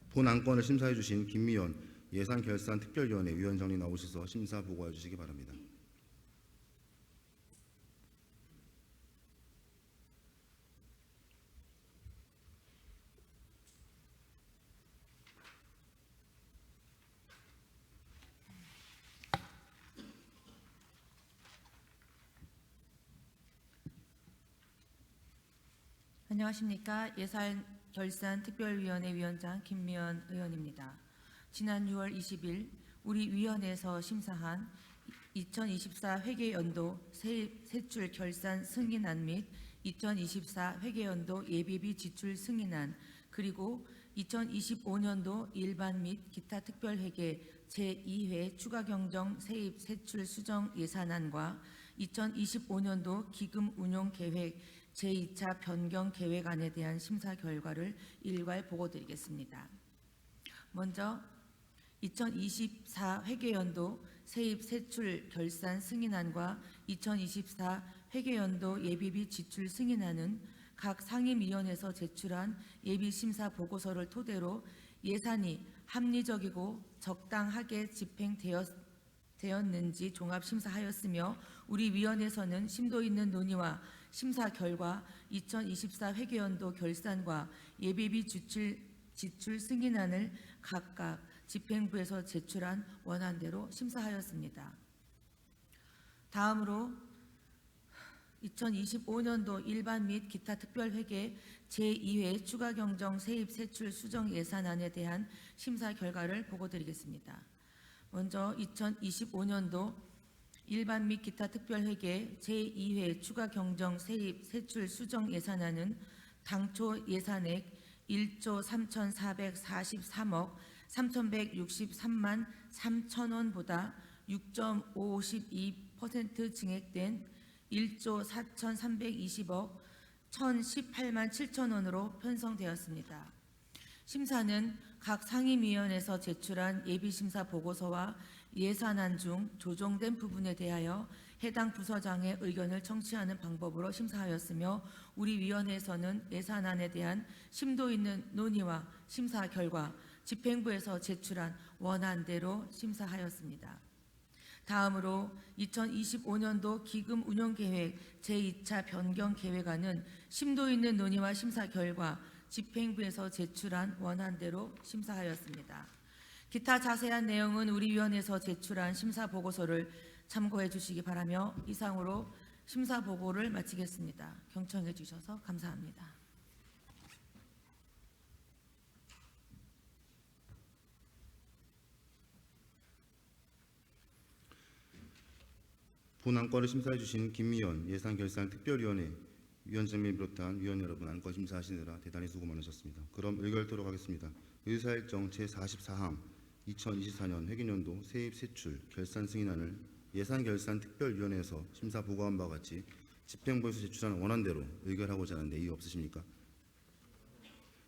본 안건을 심사해 주신 김미연 예산결산특별위원회 위원장님 나오셔서 심사 보고해 주시기 바랍니다. 안녕하십니까. 예산결산특별위원회 위원장 김미연 의원입니다. 지난 6월 20일 우리 위원회에서 심사한 2024 회계연도 세출 결산 승인안 및 2024 회계연도 예비비 지출 승인안 그리고 2025년도 일반 및 기타 특별회계 제2회 추가경정 세입 세출 수정 예산안과 2025년도 기금 운용 계획 제2차 변경 계획안에 대한 심사 결과를 일괄 보고드리겠습니다. 먼저 2024 회계연도 세입 세출 결산 승인안과 2024 회계연도 예비비 지출 승인안은 각 상임위원회에서 제출한 예비심사 보고서를 토대로 예산이 합리적이고 적당하게 집행되었는지 종합심사하였으며 우리 위원회에서는 심도 있는 논의와 심사 결과 2024 회계연도 결산과 예비비 지출 승인안을 각각 집행부에서 제출한 원안대로 심사하였습니다. 다음으로 2025년도 일반 및 기타 특별회계 제2회 추가경정 세입 세출 수정 예산안에 대한 심사 결과를 보고드리겠습니다. 먼저 2025년도 일반 및 기타 특별회계 제2회 추가경정 세입 세출 수정 예산안은 당초 예산액 1조 3,443억 3,163만 3천원보다 6.52% 증액된 1조 4,320억 1,018만 7천원으로 편성되었습니다. 심사는 각 상임위원회에서 제출한 예비심사 보고서와 예산안 중 조정된 부분에 대하여 해당 부서장의 의견을 청취하는 방법으로 심사하였으며 우리 위원회에서는 예산안에 대한 심도 있는 논의와 심사 결과 집행부에서 제출한 원안대로 심사하였습니다. 다음으로 2025년도 기금 운용 계획 제2차 변경 계획안은 심도 있는 논의와 심사 결과 집행부에서 제출한 원안대로 심사하였습니다. 기타 자세한 내용은 우리 위원회에서 제출한 심사 보고서를 참고해 주시기 바라며 이상으로 심사 보고를 마치겠습니다. 경청해 주셔서 감사합니다. 본 안건을 심사해 주신 김미연 예산결산특별위원회 위원장님을 비롯한 위원 여러분, 안건 심사하시느라 대단히 수고 많으셨습니다. 그럼 의결토록 하겠습니다. 의사일정 제44항 2024년 회계연도 세입 세출 결산 승인안을 예산결산특별위원회에서 심사 보고한 바와 같이 집행부에서 제출한 원안대로 의결하고자 하는데 이의 없으십니까?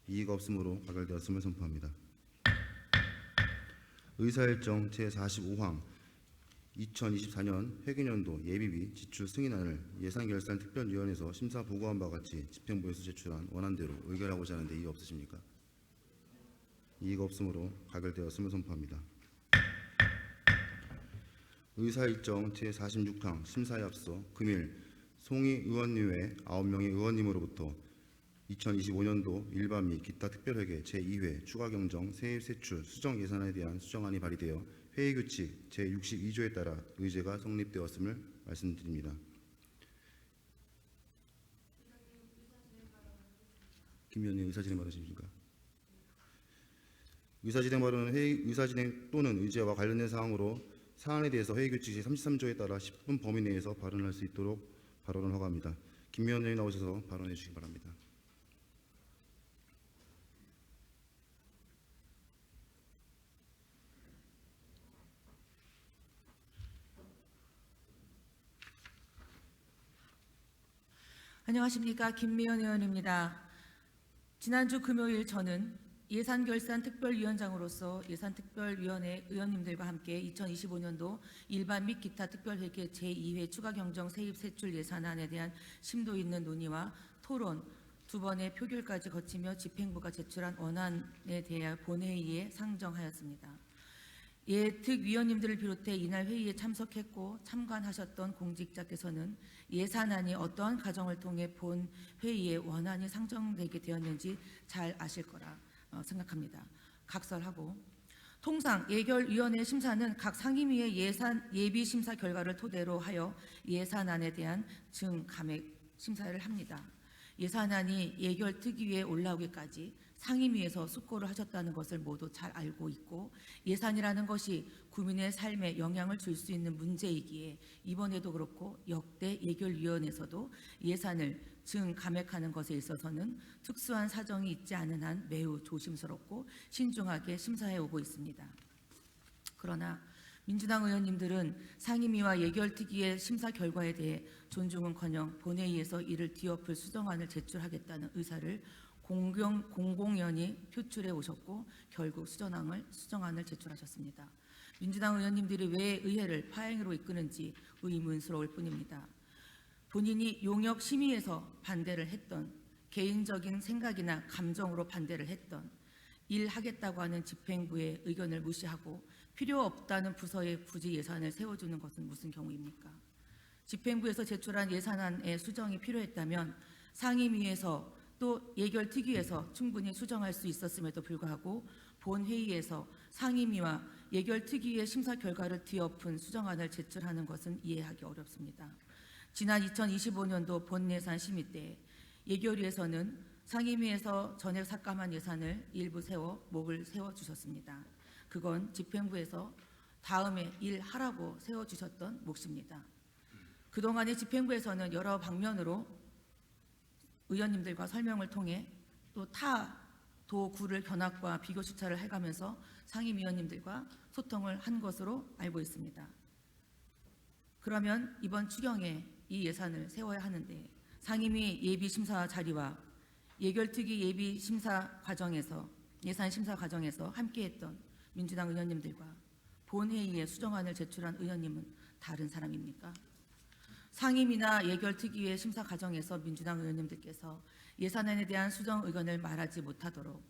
이의가 없으므로 가결되었음을 선포합니다. 의사일정 제45항 2024년 회계연도 예비비 지출 승인안을 예산결산특별위원회에서 심사 보고한 바와 같이 집행부에서 제출한 원안대로 의결하고자 하는데 이의 없으십니까? 이의가 없으므로 가결되었음을 선포합니다. 의사일정 제46항 심사에 앞서 금일 송희 의원님 외 9명의 의원님으로부터 2025년도 일반 및 기타 특별회계 제2회 추가경정 세입세출 수정예산에 대한 수정안이 발의되어 회의규칙 제62조에 따라 의제가 성립되었음을 말씀드립니다. 김 위원님 의사진행 받으십니까? 의사진행 발언은 의사진행 또는 의제와 관련된 사항으로 사안에 대해서 회의규칙 제33조에 따라 10분 범위 내에서 발언할 수 있도록 발언을 허가합니다. 김 위원님이 나오셔서 발언해 주시기 바랍니다. 안녕하십니까. 김미연 의원입니다. 지난주 금요일 저는 예산결산특별위원장으로서 예산특별위원회 의원님들과 함께 2025년도 일반 및 기타 특별회계 제2회 추가경정 세입세출 예산안에 대한 심도 있는 논의와 토론, 두 번의 표결까지 거치며 집행부가 제출한 원안에 대해 본회의에 상정하였습니다. 예특위원님들을 비롯해 이날 회의에 참석했고 참관하셨던 공직자께서는 예산안이 어떠한 과정을 통해 본 회의에 원안이 상정되게 되었는지 잘 아실 거라 생각합니다. 각설하고 통상 예결위원회 심사는 각 상임위의 예산 예비 심사 결과를 토대로 하여 예산안에 대한 증감액 심사를 합니다. 예산안이 예결특위에 올라오기까지 상임위에서 숙고를 하셨다는 것을 모두 잘 알고 있고 예산이라는 것이 국민의 삶에 영향을 줄 수 있는 문제이기에 이번에도 그렇고 역대 예결위원회에서도 예산을 증감액하는 것에 있어서는 특수한 사정이 있지 않은 한 매우 조심스럽고 신중하게 심사해 오고 있습니다. 그러나 민주당 의원님들은 상임위와 예결특위의 심사 결과에 대해 존중은커녕 본회의에서 이를 뒤엎을 수정안을 제출하겠다는 의사를 공공연히 표출해 오셨고 결국 수정안을 제출하셨습니다. 민주당 의원님들이 왜 의회를 파행으로 이끄는지 의문스러울 뿐입니다. 본인이 용역 심의에서 반대를 했던, 개인적인 생각이나 감정으로 반대를 했던, 일하겠다고 하는 집행부의 의견을 무시하고 필요 없다는 부서에 굳이 예산을 세워주는 것은 무슨 경우입니까? 집행부에서 제출한 예산안의 수정이 필요했다면 상임위에서 또 예결특위에서 충분히 수정할 수 있었음에도 불구하고 본회의에서 상임위와 예결특위의 심사 결과를 뒤엎은 수정안을 제출하는 것은 이해하기 어렵습니다. 지난 2025년도 본예산 심의 때 예결위에서는 상임위에서 전액 삭감한 예산을 일부 목을 세워주셨습니다. 그건 집행부에서 다음에 일하라고 세워주셨던 몫입니다. 그동안의 집행부에서는 여러 방면으로 의원님들과 설명을 통해 또 타 도구를 견학과 비교 수차를 해가면서 상임위원님들과 소통을 한 것으로 알고 있습니다. 그러면 이번 추경에 이 예산을 세워야 하는데 상임위 예비심사 자리와 예결특위 예비심사 과정에서 예산 심사 과정에서 함께했던 민주당 의원님들과 본회의에 수정안을 제출한 의원님은 다른 사람입니까? 상임위나 예결특위의 심사 과정에서 민주당 의원님들께서 예산안에 대한 수정 의견을 말하지 못하도록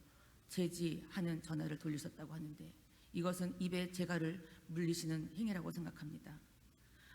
제지하는 전화를 돌리셨다고 하는데 이것은 입에 재갈을 물리시는 행위라고 생각합니다.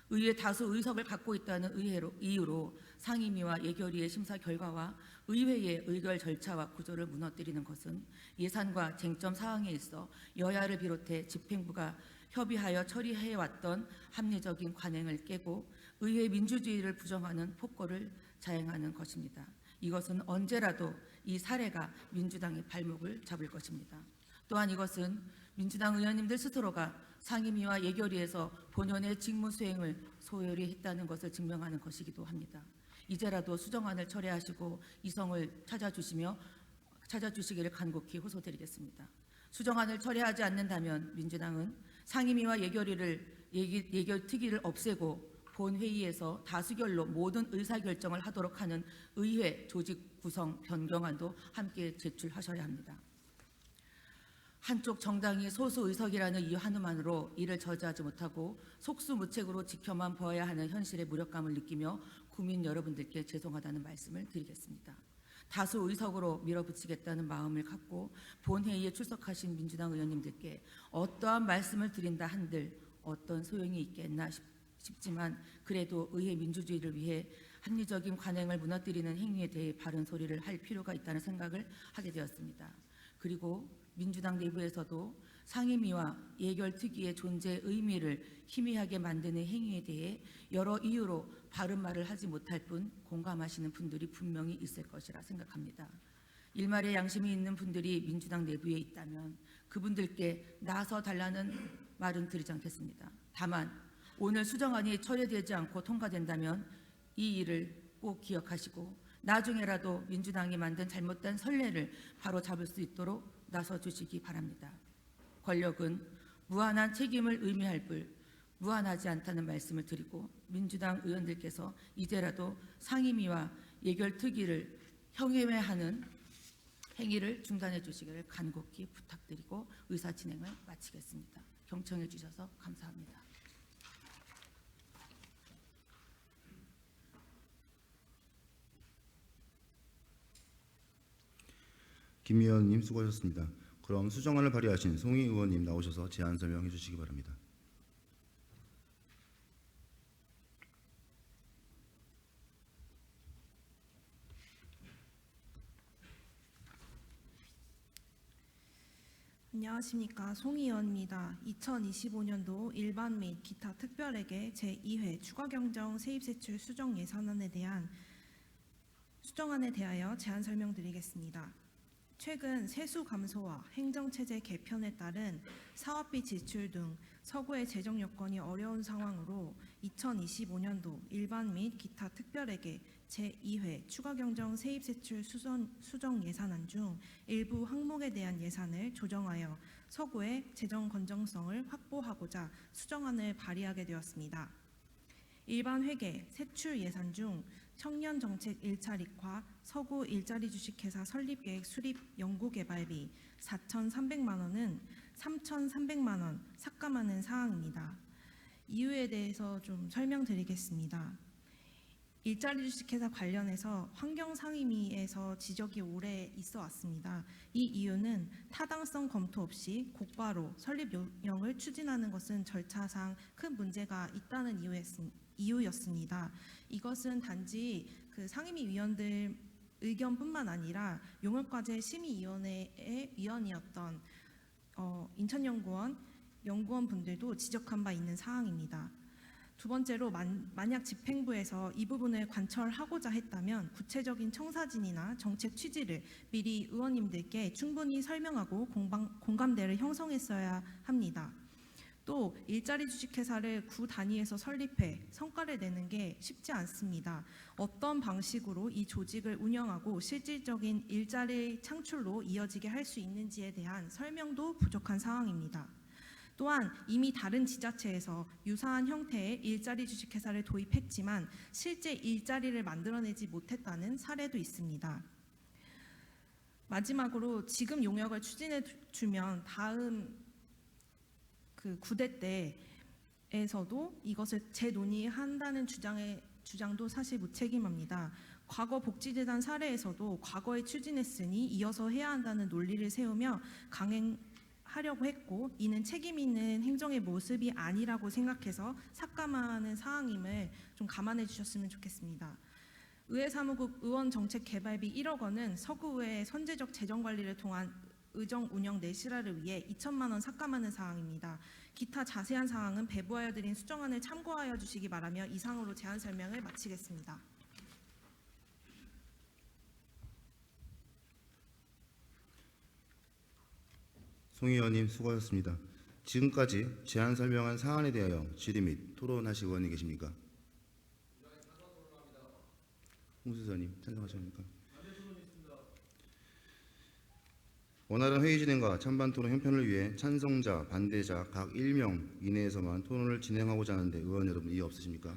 의회 다수 의석을 갖고 있다는 이유로 상임위와 예결위의 심사 결과와 의회의 의결 절차와 구조를 무너뜨리는 것은 예산과 쟁점 사항에 있어 여야를 비롯해 집행부가 협의하여 처리해왔던 합리적인 관행을 깨고 의회 민주주의를 부정하는 폭거를 자행하는 것입니다. 이것은 언제라도 이 사례가 민주당의 발목을 잡을 것입니다. 또한 이것은 민주당 의원님들 스스로가 상임위와 예결위에서 본연의 직무 수행을 소홀히 했다는 것을 증명하는 것이기도 합니다. 이제라도 수정안을 철회하시고 이성을 찾아주시기를 간곡히 호소드리겠습니다. 수정안을 철회하지 않는다면 민주당은 상임위와 예결특위를 없애고 본회의에서 다수결로 모든 의사결정을 하도록 하는 의회 조직 구성 변경안도 함께 제출하셔야 합니다. 한쪽 정당이 소수 의석이라는 이유 하나만으로 이를 저지하지 못하고 속수무책으로 지켜만 보아야 하는 현실의 무력감을 느끼며 국민 여러분들께 죄송하다는 말씀을 드리겠습니다. 다수 의석으로 밀어붙이겠다는 마음을 갖고 본회의에 출석하신 민주당 의원님들께 어떠한 말씀을 드린다 한들 어떤 소용이 있겠나 싶지만 그래도 의회 민주주의를 위해 합리적인 관행을 무너뜨리는 행위에 대해 바른 소리를 할 필요가 있다는 생각을 하게 되었습니다. 그리고 민주당 내부에서도 상임위와 예결특위의 존재의 의미를 희미하게 만드는 행위에 대해 여러 이유로 바른 말을 하지 못할 뿐 공감하시는 분들이 분명히 있을 것이라 생각합니다. 일말의 양심이 있는 분들이 민주당 내부에 있다면 그분들께 나서 달라는 말은 드리지 않겠습니다. 다만 오늘 수정안이 처리되지 않고 통과된다면 이 일을 꼭 기억하시고 나중에라도 민주당이 만든 잘못된 선례를 바로 잡을 수 있도록 나서 주시기 바랍니다. 권력은 무한한 책임을 의미할 뿐 무한하지 않다는 말씀을 드리고 민주당 의원들께서 이제라도 상임위와 예결특위를 형해하는 행위를 중단해 주시기를 간곡히 부탁드리고 의사 진행을 마치겠습니다. 경청해 주셔서 감사합니다. 김 의원님 수고하셨습니다. 그럼 수정안을 발의하신 송희 의원님 나오셔서 제안 설명해 주시기 바랍니다. 안녕하십니까. 송희 의원입니다. 2025년도 일반 및 기타 특별회계 제2회 추가경정 세입세출 수정 예산안에 대한 수정안에 대하여 제안 설명드리겠습니다. 최근 세수 감소와 행정체제 개편에 따른 사업비 지출 등 서구의 재정 여건이 어려운 상황으로 2025년도 일반 및 기타 특별회계 제2회 추가경정 세입세출 수정 예산안 중 일부 항목에 대한 예산을 조정하여 서구의 재정 건전성을 확보하고자 수정안을 발의하게 되었습니다. 일반 회계 세출 예산 중 청년정책 1차 릭화 서구 일자리 주식회사 설립계획 수립 연구개발비 4,300만 원은 3,300만 원 삭감하는 사항입니다. 이유에 대해서 좀 설명드리겠습니다. 일자리 주식회사 관련해서 환경상임위에서 지적이 오래 있어 왔습니다. 이 이유는 타당성 검토 없이 곧바로 설립령을 추진하는 것은 절차상 큰 문제가 있다는 이유였습니다. 이것은 단지 그 상임위 위원들 의견뿐만 아니라 용역과제 심의위원회의 위원이었던 인천연구원 연구원 분들도 지적한 바 있는 사항입니다. 두 번째로 만약 집행부에서 이 부분을 관철하고자 했다면 구체적인 청사진이나 정책 취지를 미리 의원님들께 충분히 설명하고 공감대를 형성했어야 합니다. 또 일자리 주식회사를 구 단위에서 설립해 성과를 내는 게 쉽지 않습니다. 어떤 방식으로 이 조직을 운영하고 실질적인 일자리 창출로 이어지게 할 수 있는지에 대한 설명도 부족한 상황입니다. 또한 이미 다른 지자체에서 유사한 형태의 일자리 주식회사를 도입했지만 실제 일자리를 만들어내지 못했다는 사례도 있습니다. 마지막으로 지금 용역을 추진해 주면 다음 그 9대 때에서도 이것을 재논의한다는 주장도 사실 무책임합니다. 과거 복지재단 사례에서도 과거에 추진했으니 이어서 해야 한다는 논리를 세우며 강행하려고 했고, 이는 책임 있는 행정의 모습이 아니라고 생각해서 삭감하는 사항임을 좀 감안해 주셨으면 좋겠습니다. 의회사무국 의원정책개발비 1억 원은 서구의회 선제적 재정관리를 통한 의정 운영 내실화를 위해 2천만 원 삭감하는 사항입니다. 기타 자세한 사항은 배부하여 드린 수정안을 참고하여 주시기 바라며 이상으로 제안 설명을 마치겠습니다. 송 의원님 수고하셨습니다. 지금까지 제안 설명한 사안에 대하여 질의 및 토론하실 의원이 계십니까? 홍수사님 찬성하십니까? 원활한 회의 진행과 찬반 토론 형편을 위해 찬성자, 반대자 각 1명 이내에서만 토론을 진행하고자 하는데 의원 여러분 이의 없으십니까?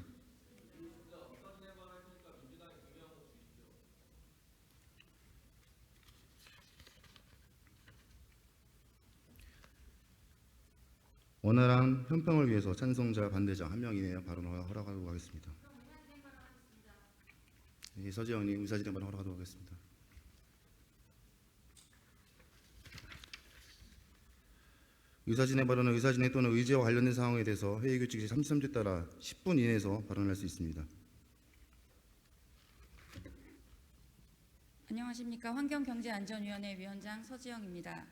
원활한 형평을 위해서 찬성자, 반대자 1명 이내에 발언을 허락하도록 하겠습니다. 예, 서지영님 의사진행 발언 허락하도록 하겠습니다. 의사진행 발언은 의사진행 또는 의제와 관련된 사항에 대해서 회의규칙 제33조에 따라 10분 이내에서 발언할 수 있습니다. 안녕하십니까. 환경경제안전위원회 위원장 서지영입니다.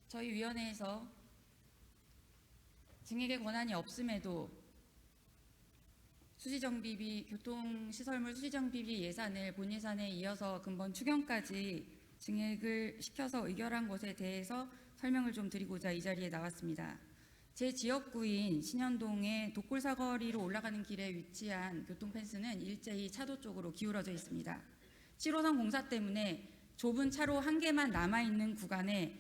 저희 위원회에서 증액의 권한이 없음에도 수지정비비, 교통시설물 수지정비비 예산을 본 예산에 이어서 근본 추경까지 증액을 시켜서 의결한 것에 대해서 설명을 좀 드리고자 이 자리에 나왔습니다. 제 지역구인 신현동의 독골사거리로 올라가는 길에 위치한 교통펜스는 일제히 차도 쪽으로 기울어져 있습니다. 7호선 공사 때문에 좁은 차로 한 개만 남아있는 구간에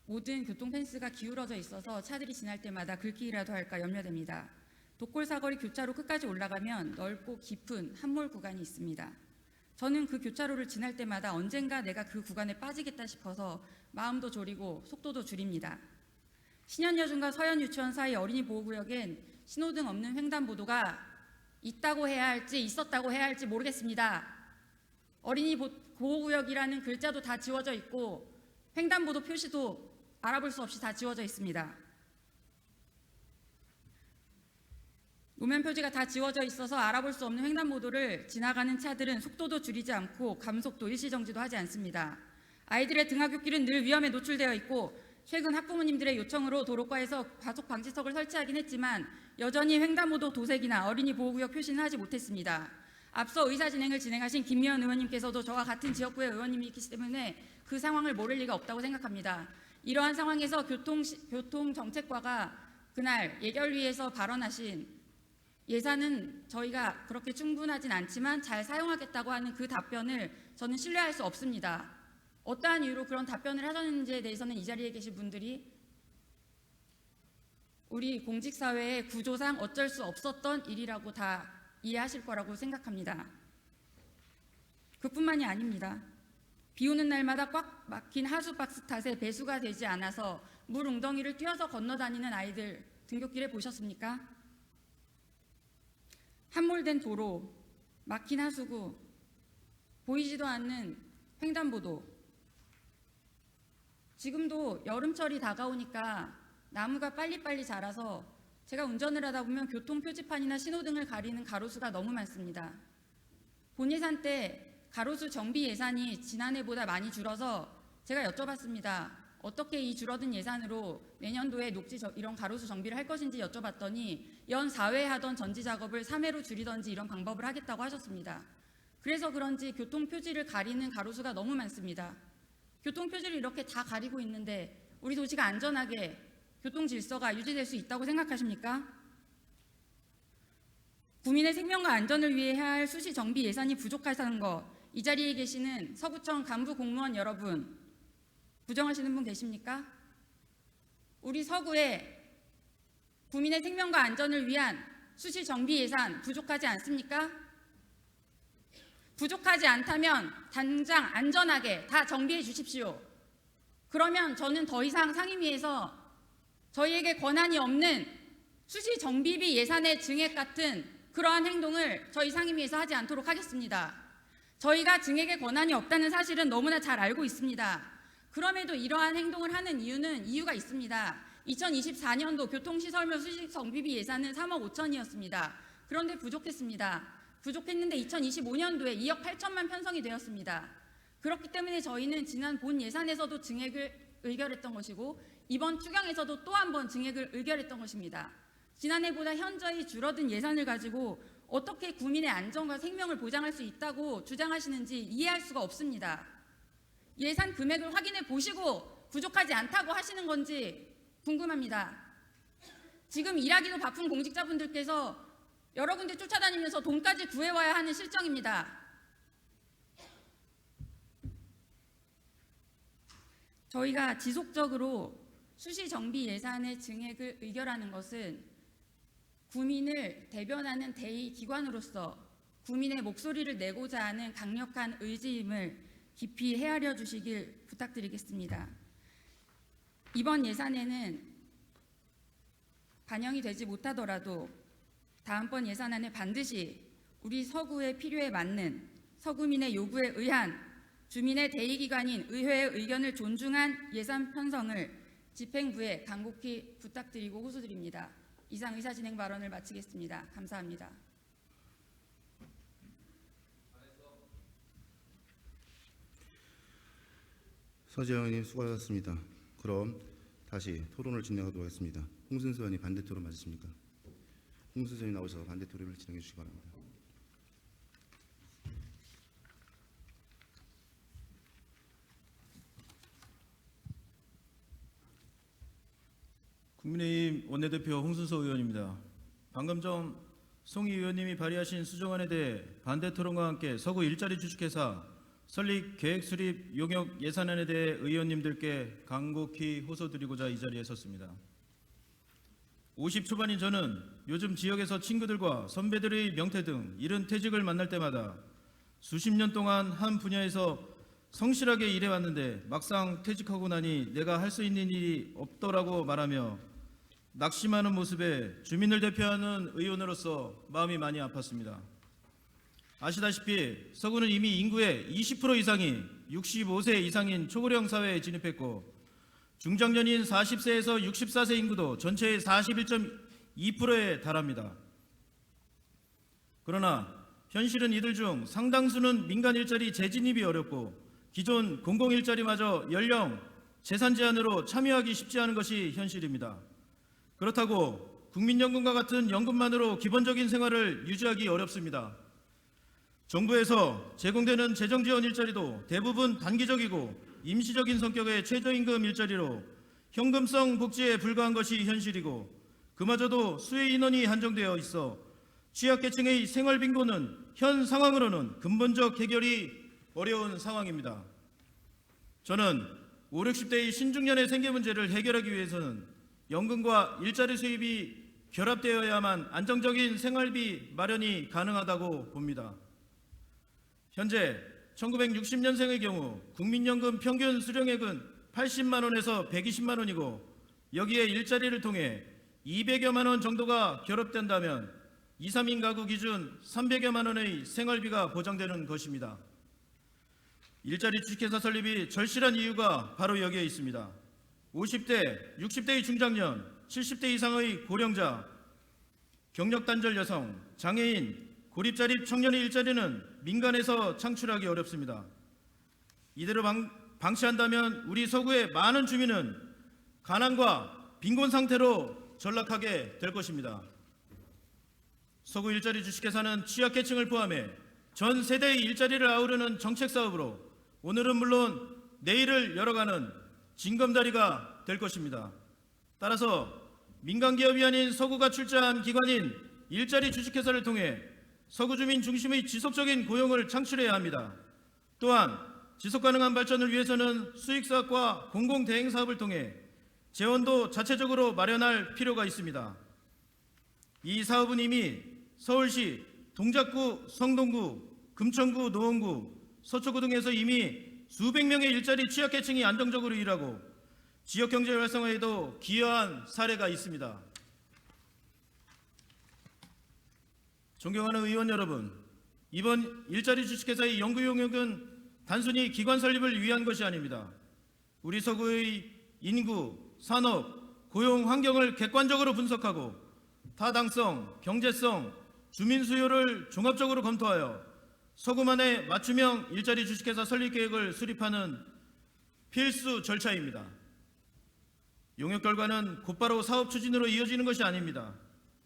모든 교통펜스가 기울어져 있어서 차들이 지날 때마다 긁기라도 할까 염려됩니다. 독골사거리 교차로 끝까지 올라가면 넓고 깊은 함몰 구간이 있습니다. 저는 그 교차로를 지날 때마다 언젠가 내가 그 구간에 빠지겠다 싶어서 마음도 졸이고 속도도 줄입니다. 신현여중과 서현유치원 사이 어린이 보호구역엔 신호등 없는 횡단보도가 있다고 해야 할지 있었다고 해야 할지 모르겠습니다. 어린이 보호구역이라는 글자도 다 지워져 있고 횡단보도 표시도 알아볼 수 없이 다 지워져 있습니다. 노면 표지가 다 지워져 있어서 알아볼 수 없는 횡단보도를 지나가는 차들은 속도도 줄이지 않고 감속도 일시정지도 하지 않습니다. 아이들의 등하굣길은 늘 위험에 노출되어 있고 최근 학부모님들의 요청으로 도로가에서 과속 방지턱을 설치하긴 했지만 여전히 횡단보도 도색이나 어린이 보호구역 표시는 하지 못했습니다. 앞서 의사진행을 진행하신 김미연 의원님께서도 저와 같은 지역구의 의원님이기 때문에 그 상황을 모를 리가 없다고 생각합니다. 이러한 상황에서 교통정책과가 그날 예결위에서 발언하신 예산은 저희가 그렇게 충분하진 않지만 잘 사용하겠다고 하는 그 답변을 저는 신뢰할 수 없습니다. 어떠한 이유로 그런 답변을 하셨는지에 대해서는 이 자리에 계신 분들이 우리 공직사회의 구조상 어쩔 수 없었던 일이라고 다 이해하실 거라고 생각합니다. 그뿐만이 아닙니다. 비 오는 날마다 꽉 막힌 하수박스 탓에 배수가 되지 않아서 물 웅덩이를 뛰어서 건너다니는 아이들 등굣길에 보셨습니까? 함몰된 도로, 막힌 하수구, 보이지도 않는 횡단보도. 지금도 여름철이 다가오니까 나무가 빨리빨리 자라서 제가 운전을 하다 보면 교통표지판이나 신호등을 가리는 가로수가 너무 많습니다. 본 예산 때 가로수 정비 예산이 지난해보다 많이 줄어서 제가 여쭤봤습니다. 어떻게 이 줄어든 예산으로 내년도에 이런 가로수 정비를 할 것인지 여쭤봤더니 연 4회 하던 전지 작업을 3회로 줄이던지 이런 방법을 하겠다고 하셨습니다. 그래서 그런지 교통표지를 가리는 가로수가 너무 많습니다. 교통표지를 이렇게 다 가리고 있는데 우리 도시가 안전하게 교통 질서가 유지될 수 있다고 생각하십니까? 국민의 생명과 안전을 위해 해야 할 수시 정비 예산이 부족하다는 거, 이 자리에 계시는 서구청 간부 공무원 여러분 부정하시는 분 계십니까? 우리 서구에 국민의 생명과 안전을 위한 수시 정비 예산 부족하지 않습니까? 부족하지 않다면 당장 안전하게 다 정비해 주십시오. 그러면 저는 더 이상 상임위에서 저희에게 권한이 없는 수시 정비비 예산의 증액 같은 그러한 행동을 저희 상임위에서 하지 않도록 하겠습니다. 저희가 증액의 권한이 없다는 사실은 너무나 잘 알고 있습니다. 그럼에도 이러한 행동을 하는 이유가 있습니다. 2024년도 교통시설물 수직 정비비 예산은 3억 5천이었습니다. 그런데 부족했는데 2025년도에 2억 8천만 편성이 되었습니다. 그렇기 때문에 저희는 지난 본 예산에서도 증액을 의결했던 것이고 이번 추경에서도 또 한 번 증액을 의결했던 것입니다. 지난해보다 현저히 줄어든 예산을 가지고 어떻게 국민의 안전과 생명을 보장할 수 있다고 주장하시는지 이해할 수가 없습니다. 예산 금액을 확인해 보시고 부족하지 않다고 하시는 건지 궁금합니다. 지금 일하기도 바쁜 공직자분들께서 여러 군데 쫓아다니면서 돈까지 구해와야 하는 실정입니다. 저희가 지속적으로 수시 정비 예산의 증액을 의결하는 것은 국민을 대변하는 대의 기관으로서 국민의 목소리를 내고자 하는 강력한 의지임을 깊이 헤아려 주시길 부탁드리겠습니다. 이번 예산에는 반영이 되지 못하더라도 다음번 예산안에 반드시 우리 서구의 필요에 맞는 서구민의 요구에 의한 주민의 대의기관인 의회의 의견을 존중한 예산 편성을 집행부에 간곡히 부탁드리고 호소드립니다. 이상 의사진행 발언을 마치겠습니다. 감사합니다. 서지영 의원님 수고하셨습니다. 그럼 다시 토론을 진행하도록 하겠습니다. 홍순서 의원님 반대 토론 맞으십니까? 홍순서 의원님 나오셔서 반대 토론을 진행해 주시기 바랍니다. 국민의힘 원내대표 홍순서 의원입니다. 방금 전 송희 의원님이 발의하신 수정안에 대해 반대 토론과 함께 서구 일자리 주식회사 설립 계획 수립 용역 예산안에 대해 의원님들께 간곡히 호소드리고자 이 자리에 섰습니다. 50 초반인 저는 요즘 지역에서 친구들과 선배들의 명퇴 등 이른 퇴직을 만날 때마다 수십 년 동안 한 분야에서 성실하게 일해왔는데 막상 퇴직하고 나니 내가 할 수 있는 일이 없더라고 말하며 낙심하는 모습에 주민을 대표하는 의원으로서 마음이 많이 아팠습니다. 아시다시피 서구는 이미 인구의 20% 이상이 65세 이상인 초고령 사회에 진입했고 중장년인 40세에서 64세 인구도 전체의 41.2%에 달합니다. 그러나 현실은 이들 중 상당수는 민간 일자리 재진입이 어렵고 기존 공공일자리마저 연령, 재산 제한으로 참여하기 쉽지 않은 것이 현실입니다. 그렇다고 국민연금과 같은 연금만으로 기본적인 생활을 유지하기 어렵습니다. 정부에서 제공되는 재정지원 일자리도 대부분 단기적이고 임시적인 성격의 최저임금 일자리로 현금성 복지에 불과한 것이 현실이고 그마저도 수혜 인원이 한정되어 있어 취약계층의 생활빈곤은 현 상황으로는 근본적 해결이 어려운 상황입니다. 저는 5, 60대의 신중년의 생계 문제를 해결하기 위해서는 연금과 일자리 수입이 결합되어야만 안정적인 생활비 마련이 가능하다고 봅니다. 현재 1960년생의 경우 국민연금 평균 수령액은 80만 원에서 120만 원이고 여기에 일자리를 통해 200여만 원 정도가 결합된다면 2, 3인 가구 기준 300여만 원의 생활비가 보장되는 것입니다. 일자리 주식회사 설립이 절실한 이유가 바로 여기에 있습니다. 50대, 60대의 중장년, 70대 이상의 고령자, 경력단절 여성, 장애인, 고립자립 청년의 일자리는 민간에서 창출하기 어렵습니다. 이대로 방치한다면 우리 서구의 많은 주민은 가난과 빈곤 상태로 전락하게 될 것입니다. 서구 일자리 주식회사는 취약계층을 포함해 전 세대의 일자리를 아우르는 정책 사업으로 오늘은 물론 내일을 열어가는 징검다리가 될 것입니다. 따라서 민간기업이 아닌 서구가 출자한 기관인 일자리 주식회사를 통해 서구 주민 중심의 지속적인 고용을 창출해야 합니다. 또한 지속가능한 발전을 위해서는 수익사업과 공공대행사업을 통해 재원도 자체적으로 마련할 필요가 있습니다. 이 사업은 이미 서울시 동작구, 성동구, 금천구, 노원구, 서초구 등에서 이미 수백 명의 일자리 취약계층이 안정적으로 일하고 지역경제 활성화에도 기여한 사례가 있습니다. 존경하는 의원 여러분, 이번 일자리 주식회사의 연구 용역은 단순히 기관 설립을 위한 것이 아닙니다. 우리 서구의 인구, 산업, 고용 환경을 객관적으로 분석하고 타당성, 경제성, 주민 수요를 종합적으로 검토하여 서구만의 맞춤형 일자리 주식회사 설립 계획을 수립하는 필수 절차입니다. 용역 결과는 곧바로 사업 추진으로 이어지는 것이 아닙니다.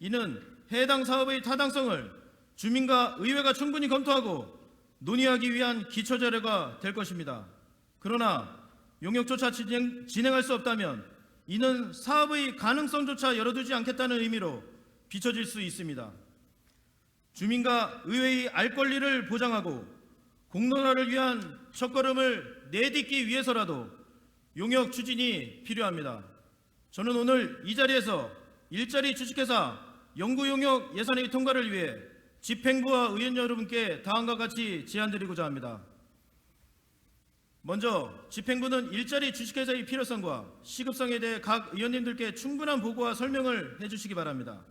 이는 해당 사업의 타당성을 주민과 의회가 충분히 검토하고 논의하기 위한 기초 자료가 될 것입니다. 그러나 용역조차 진행할 수 없다면 이는 사업의 가능성조차 열어두지 않겠다는 의미로 비춰질 수 있습니다. 주민과 의회의 알 권리를 보장하고 공론화를 위한 첫걸음을 내딛기 위해서라도 용역 추진이 필요합니다. 저는 오늘 이 자리에서 일자리 주식회사 연구용역 예산의 통과를 위해 집행부와 의원 여러분께 다음과 같이 제안드리고자 합니다. 먼저 집행부는 일자리 주식회사의 필요성과 시급성에 대해 각 의원님들께 충분한 보고와 설명을 해주시기 바랍니다.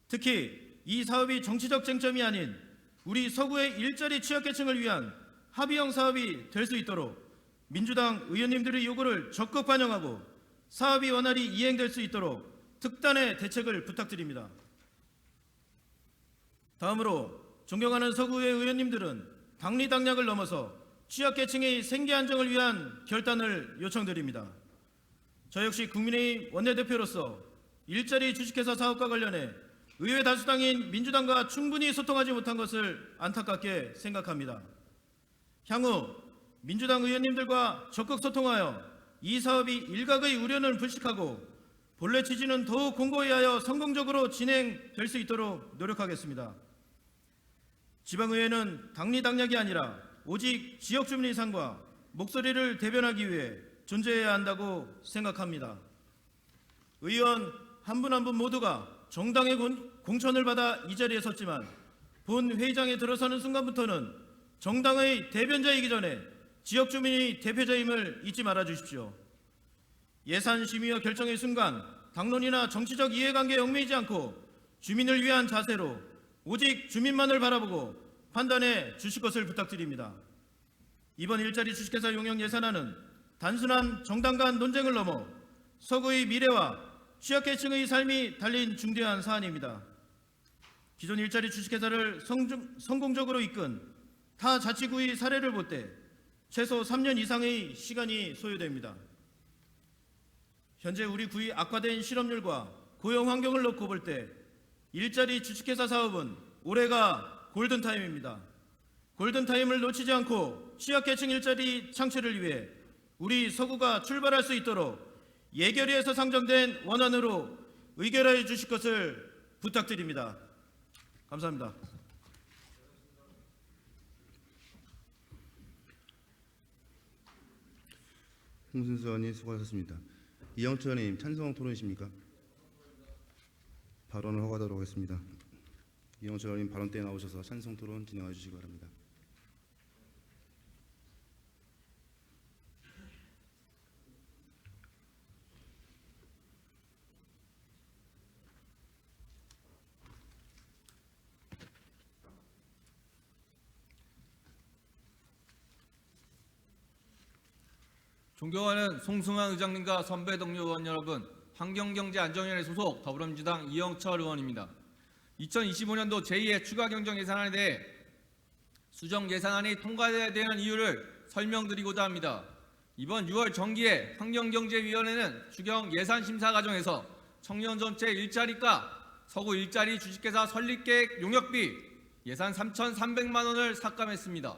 특히 이 사업이 정치적 쟁점이 아닌 우리 서구의 일자리 취약계층을 위한 합의형 사업이 될 수 있도록 민주당 의원님들의 요구를 적극 반영하고 사업이 원활히 이행될 수 있도록 특단의 대책을 부탁드립니다. 다음으로 존경하는 서구의 의원님들은 당리당략을 넘어서 취약계층의 생계 안정을 위한 결단을 요청드립니다. 저 역시 국민의힘 원내대표로서 일자리 주식회사 사업과 관련해 의회 다수당인 민주당과 충분히 소통하지 못한 것을 안타깝게 생각합니다. 향후 민주당 의원님들과 적극 소통하여 이 사업이 일각의 우려는 불식하고 본래 취지는 더욱 공고히 하여 성공적으로 진행될 수 있도록 노력하겠습니다. 지방의회는 당리당략이 아니라 오직 지역 주민의 삶과 목소리를 대변하기 위해 존재해야 한다고 생각합니다. 의원 한 분 한 분 모두가 정당의 공천을 받아 이 자리에 섰지만 본 회의장에 들어서는 순간부터는 정당의 대변자이기 전에 지역 주민의 대표자임을 잊지 말아 주십시오. 예산 심의와 결정의 순간 당론이나 정치적 이해관계에 얽매이지 않고 주민을 위한 자세로 오직 주민만을 바라보고 판단해 주실 것을 부탁드립니다. 이번 일자리 주식회사 용역 예산안은 단순한 정당 간 논쟁을 넘어 서구의 미래와 취약계층의 삶이 달린 중대한 사안입니다. 기존 일자리 주식회사를 성공적으로 이끈 타 자치구의 사례를 볼 때 최소 3년 이상의 시간이 소요됩니다. 현재 우리 구의 악화된 실업률과 고용 환경을 놓고 볼 때 일자리 주식회사 사업은 올해가 골든타임입니다. 골든타임을 놓치지 않고 취약계층 일자리 창출을 위해 우리 서구가 출발할 수 있도록 예결위에서 상정된 원안으로 의결해 주실 것을 부탁드립니다. 감사합니다. 홍순서 의원님 수고하셨습니다. 이영철 의원님 찬성 토론이십니까? 발언을 허가하도록 하겠습니다. 이영철 의원님 발언 때 나오셔서 찬성 토론 진행해 주시기 바랍니다. 존경하는 송승환 의장님과 선배 동료 의원 여러분, 환경경제안전위원회 소속 더불어민주당 이영철 의원입니다. 2025년도 제2의 추가경정 예산안에 대해 수정 예산안이 통과되어야 되는 이유를 설명드리고자 합니다. 이번 6월 정기에 환경경제위원회는 추경 예산 심사 과정에서 청년 전체 일자리과 서구 일자리 주식회사 설립계획 용역비 예산 3,300만 원을 삭감했습니다.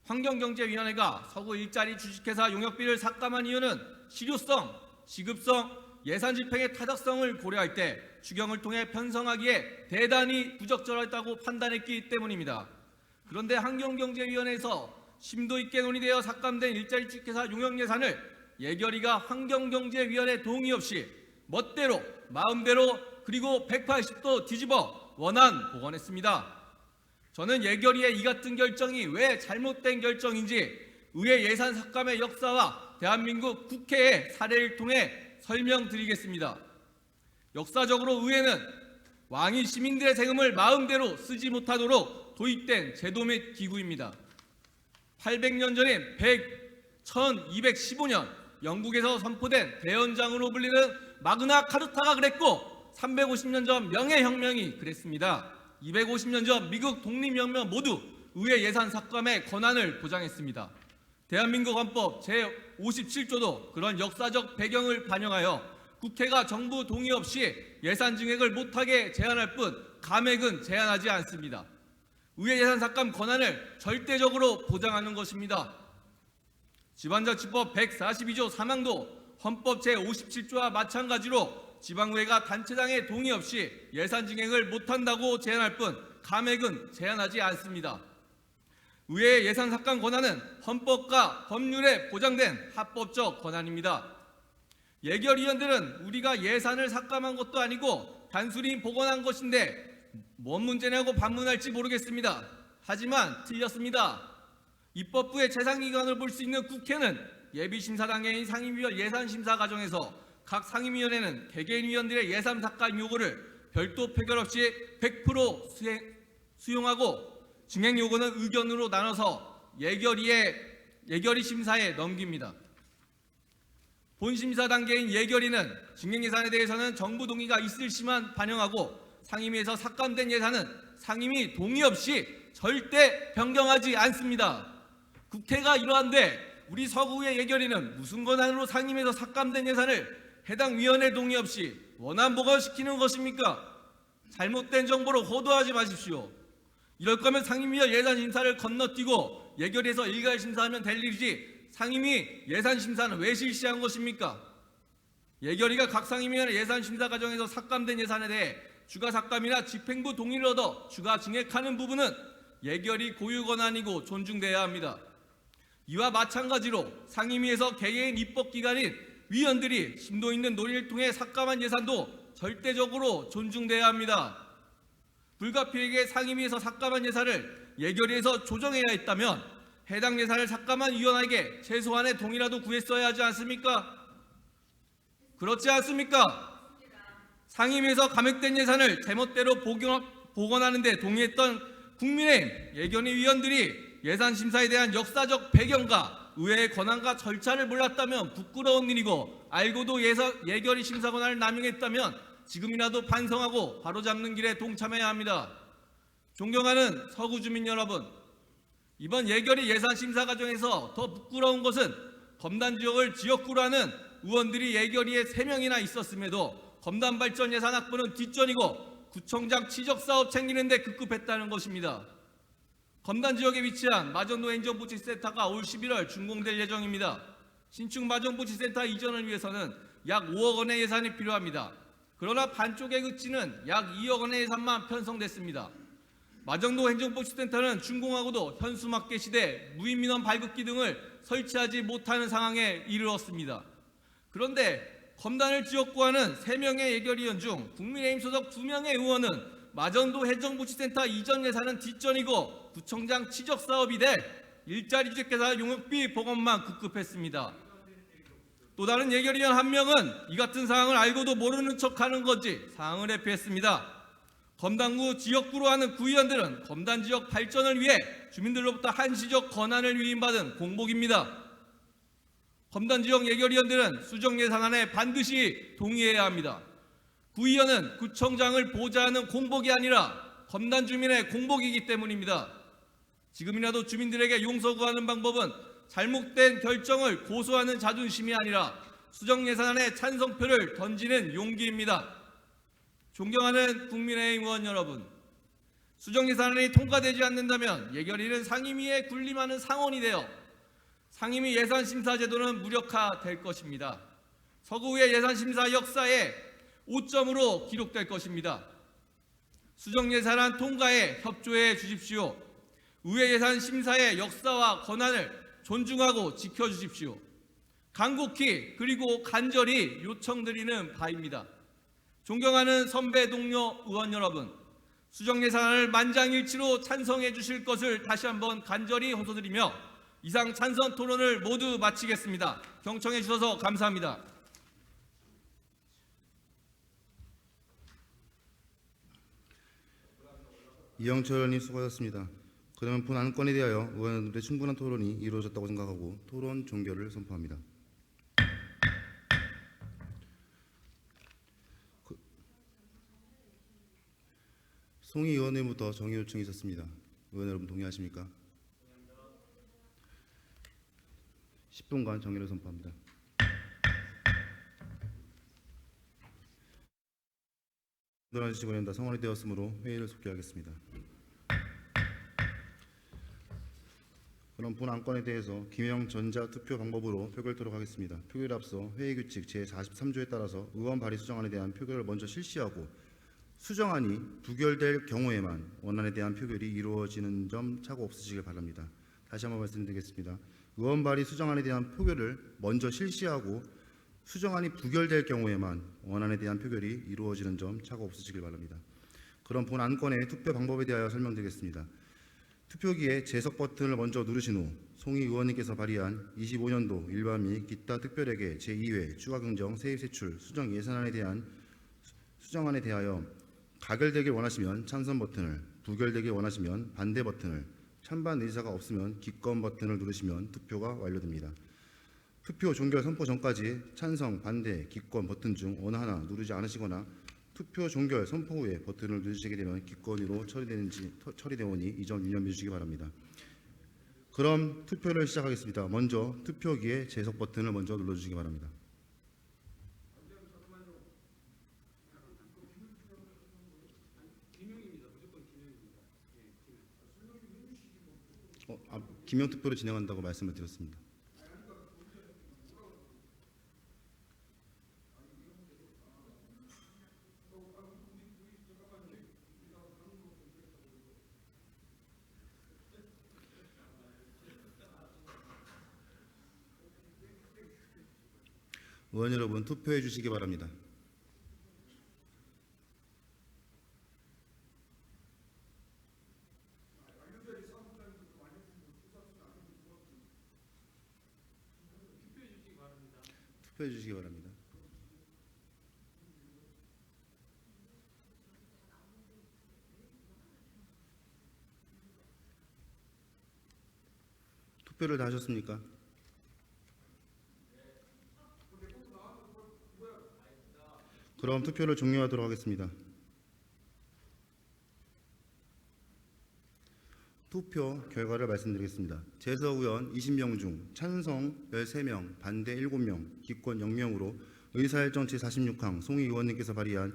환경경제위원회가 서구 일자리 주식회사 용역비를 삭감한 이유는 실효성, 지급성, 예산 집행의 타당성을 고려할 때 추경을 통해 편성하기에 대단히 부적절했다고 판단했기 때문입니다. 그런데 환경경제위원회에서 심도 있게 논의되어 삭감된 일자리 주식회사 용역 예산을 예결위가 환경경제위원회 동의 없이 멋대로, 마음대로 그리고 180도 뒤집어 원안 복원했습니다. 저는 예결위의 이 같은 결정이 왜 잘못된 결정인지 의회 예산 삭감의 역사와 대한민국 국회의 사례를 통해 설명드리겠습니다. 역사적으로 의회는 왕이 시민들의 세금을 마음대로 쓰지 못하도록 도입된 제도 및 기구입니다. 800년 전인 1215년 영국에서 선포된 대연장으로 불리는 마그나 카르타가 그랬고 350년 전 명예혁명이 그랬습니다. 250년 전 미국 독립혁명 모두 의회 예산 삭감의 권한을 보장했습니다. 대한민국 헌법 제57조도 그런 역사적 배경을 반영하여 국회가 정부 동의 없이 예산 증액을 못하게 제한할 뿐 감액은 제한하지 않습니다. 의회 예산 삭감 권한을 절대적으로 보장하는 것입니다. 지방자치법 142조 3항도 헌법 제57조와 마찬가지로 지방의회가 단체장의 동의 없이 예산 증액을 못한다고 제한할 뿐 감액은 제한하지 않습니다. 의회의 예산 삭감 권한은 헌법과 법률에 보장된 합법적 권한입니다. 예결위원들은 우리가 예산을 삭감한 것도 아니고 단순히 복원한 것인데 뭔 문제냐고 반문할지 모르겠습니다. 하지만 틀렸습니다. 입법부의 재상기관을 볼 수 있는 국회는 예비심사 단계인 상임위원 예산심사 과정에서 각 상임위원회는 개개인 위원들의 예산 삭감 요구를 별도 표결 없이 100% 수용하고 증액 요구는 의견으로 나눠서 예결위 심사에 넘깁니다. 본심사 단계인 예결위는 증액 예산에 대해서는 정부 동의가 있을 시만 반영하고 상임위에서 삭감된 예산은 상임위 동의 없이 절대 변경하지 않습니다. 국회가 이러한데 우리 서구의 예결위는 무슨 권한으로 상임위에서 삭감된 예산을 해당 위원회 동의 없이 원안 보관시키는 것입니까? 잘못된 정보로 호도하지 마십시오. 이럴 거면 상임위와 예산심사를 건너뛰고 예결위에서 일괄 심사하면 될 일이지 상임위 예산심사는 왜 실시한 것입니까? 예결위가 각 상임위원회 예산심사 과정에서 삭감된 예산에 대해 추가 삭감이나 집행부 동의를 얻어 추가 증액하는 부분은 예결위 고유 권한이고 존중돼야 합니다. 이와 마찬가지로 상임위에서 개개인 입법기관인 위원들이 심도 있는 논의를 통해 삭감한 예산도 절대적으로 존중돼야 합니다. 불가피하게 상임위에서 삭감한 예산을 예결위에서 조정해야 했다면 해당 예산을 삭감한 위원에게 최소한의 동의라도 구했어야 하지 않습니까? 그렇지 않습니까? 상임위에서 감액된 예산을 제멋대로 복원하는 데 동의했던 국민의힘 예결위 위원들이 예산심사에 대한 역사적 배경과 의회의 권한과 절차를 몰랐다면 부끄러운 일이고 알고도 예결위 심사 권한을 남용했다면 지금이라도 반성하고 바로잡는 길에 동참해야 합니다. 존경하는 서구 주민 여러분, 이번 예결위 예산심사 과정에서 더 부끄러운 것은 검단지역을 지역구로 하는 의원들이 예결위에 3명이나 있었음에도 검단발전 예산 확보는 뒷전이고 구청장 치적사업 챙기는 데 급급했다는 것입니다. 검단지역에 위치한 마전도 행정복지센터가 올 11월 준공될 예정입니다. 신축 마전복지센터 이전을 위해서는 약 5억 원의 예산이 필요합니다. 그러나 반쪽에 그치는 약 2억 원의 예산만 편성됐습니다. 마정도 행정복지센터는 준공하고도 현수막계 시대 무인민원 발급기 등을 설치하지 못하는 상황에 이르렀습니다. 그런데 검단을 지역구 하는 3명의 예결위원 중 국민의힘 소속 2명의 의원은 마정도 행정복지센터 이전 예산은 뒷전이고 구청장 치적사업이 돼 일자리 주택회사 용역비 복원만 급급했습니다. 또 다른 예결위원 1명은 이 같은 상황을 알고도 모르는 척하는 건지 상황을 회피했습니다. 검단구 지역구로 하는 구의원들은 검단지역 발전을 위해 주민들로부터 한시적 권한을 위임받은 공복입니다. 검단지역 예결위원들은 수정예산안에 반드시 동의해야 합니다. 구의원은 구청장을 보좌하는 공복이 아니라 검단 주민의 공복이기 때문입니다. 지금이라도 주민들에게 용서 구하는 방법은 잘못된 결정을 고소하는 자존심이 아니라 수정예산안에 찬성표를 던지는 용기입니다. 존경하는 국민의힘 의원 여러분, 수정예산안이 통과되지 않는다면 예결위는 상임위에 군림하는 상원이 되어 상임위 예산심사제도는 무력화될 것입니다. 서구의 예산심사 역사에 5점으로 기록될 것입니다. 수정예산안 통과에 협조해 주십시오. 의회 예산 심사의 역사와 권한을 존중하고 지켜주십시오. 간곡히 그리고 간절히 요청드리는 바입니다. 존경하는 선배 동료 의원 여러분, 수정예산안을 만장일치로 찬성해 주실 것을 다시 한번 간절히 호소드리며 이상 찬성 토론을 모두 마치겠습니다. 경청해 주셔서 감사합니다. 이영철 의원님 수고하셨습니다. 그러면 본 안건에 대하여 의원들의 충분한 토론이 이루어졌다고 생각하고 토론 종결을 선포합니다. 송희 의원님부터 정의 요청이 있었습니다. 의원 여러분 동의하십니까? 10분간 정의를 선포합니다. 노란 시간이 다 성원이 되었으므로 회의를 속기하겠습니다. 그럼 본 안건에 대해서 기명 전자 투표 방법으로 표결토록 하겠습니다. 표결에 앞서 회의규칙 제43조에 따라서 의원 발의 수정안에 대한 표결을 먼저 실시하고 수정안이 부결될 경우에만 원안에 대한 표결이 이루어지는 점 착오 없으시길 바랍니다. 다시 한번 말씀드리겠습니다. 의원 발의 수정안에 대한 표결을 먼저 실시하고 수정안이 부결될 경우에만 원안에 대한 표결이 이루어지는 점 착오 없으시길 바랍니다. 그럼 본 안건의 투표 방법에 대하여 설명드리겠습니다. 투표기에 재석 버튼을 먼저 누르신 후 송희 의원님께서 발의한 25년도 일반 및 기타 특별회계 제2회 추가 경정 세입 세출 수정 예산안에 대한 수정안에 대하여 가결되길 원하시면 찬성 버튼을, 부결되길 원하시면 반대 버튼을, 찬반 의사가 없으면 기권 버튼을 누르시면 투표가 완료됩니다. 투표 종결 선포 전까지 찬성, 반대, 기권 버튼 중 어느 하나 누르지 않으시거나 투표 종결 선포 후에 버튼을 누르시게 되면 기권으로 처리되오니 이 점 유념해 주시기 바랍니다. 그럼 투표를 시작하겠습니다. 먼저 투표기에 재석 버튼을 먼저 눌러주시기 바랍니다. 기명 투표를 진행한다고 말씀을 드렸습니다. 의원 여러분 투표해 주시기 바랍니다. 투표해 주시기 바랍니다. 투표를 다 하셨습니까? 그럼 투표를 종료하도록 하겠습니다. 투표 결과를 말씀드리겠습니다. 재석 의원 20명 중 찬성 13명, 반대 7명, 기권 0명으로 의사일정 제46항 송희 의원님께서 발의한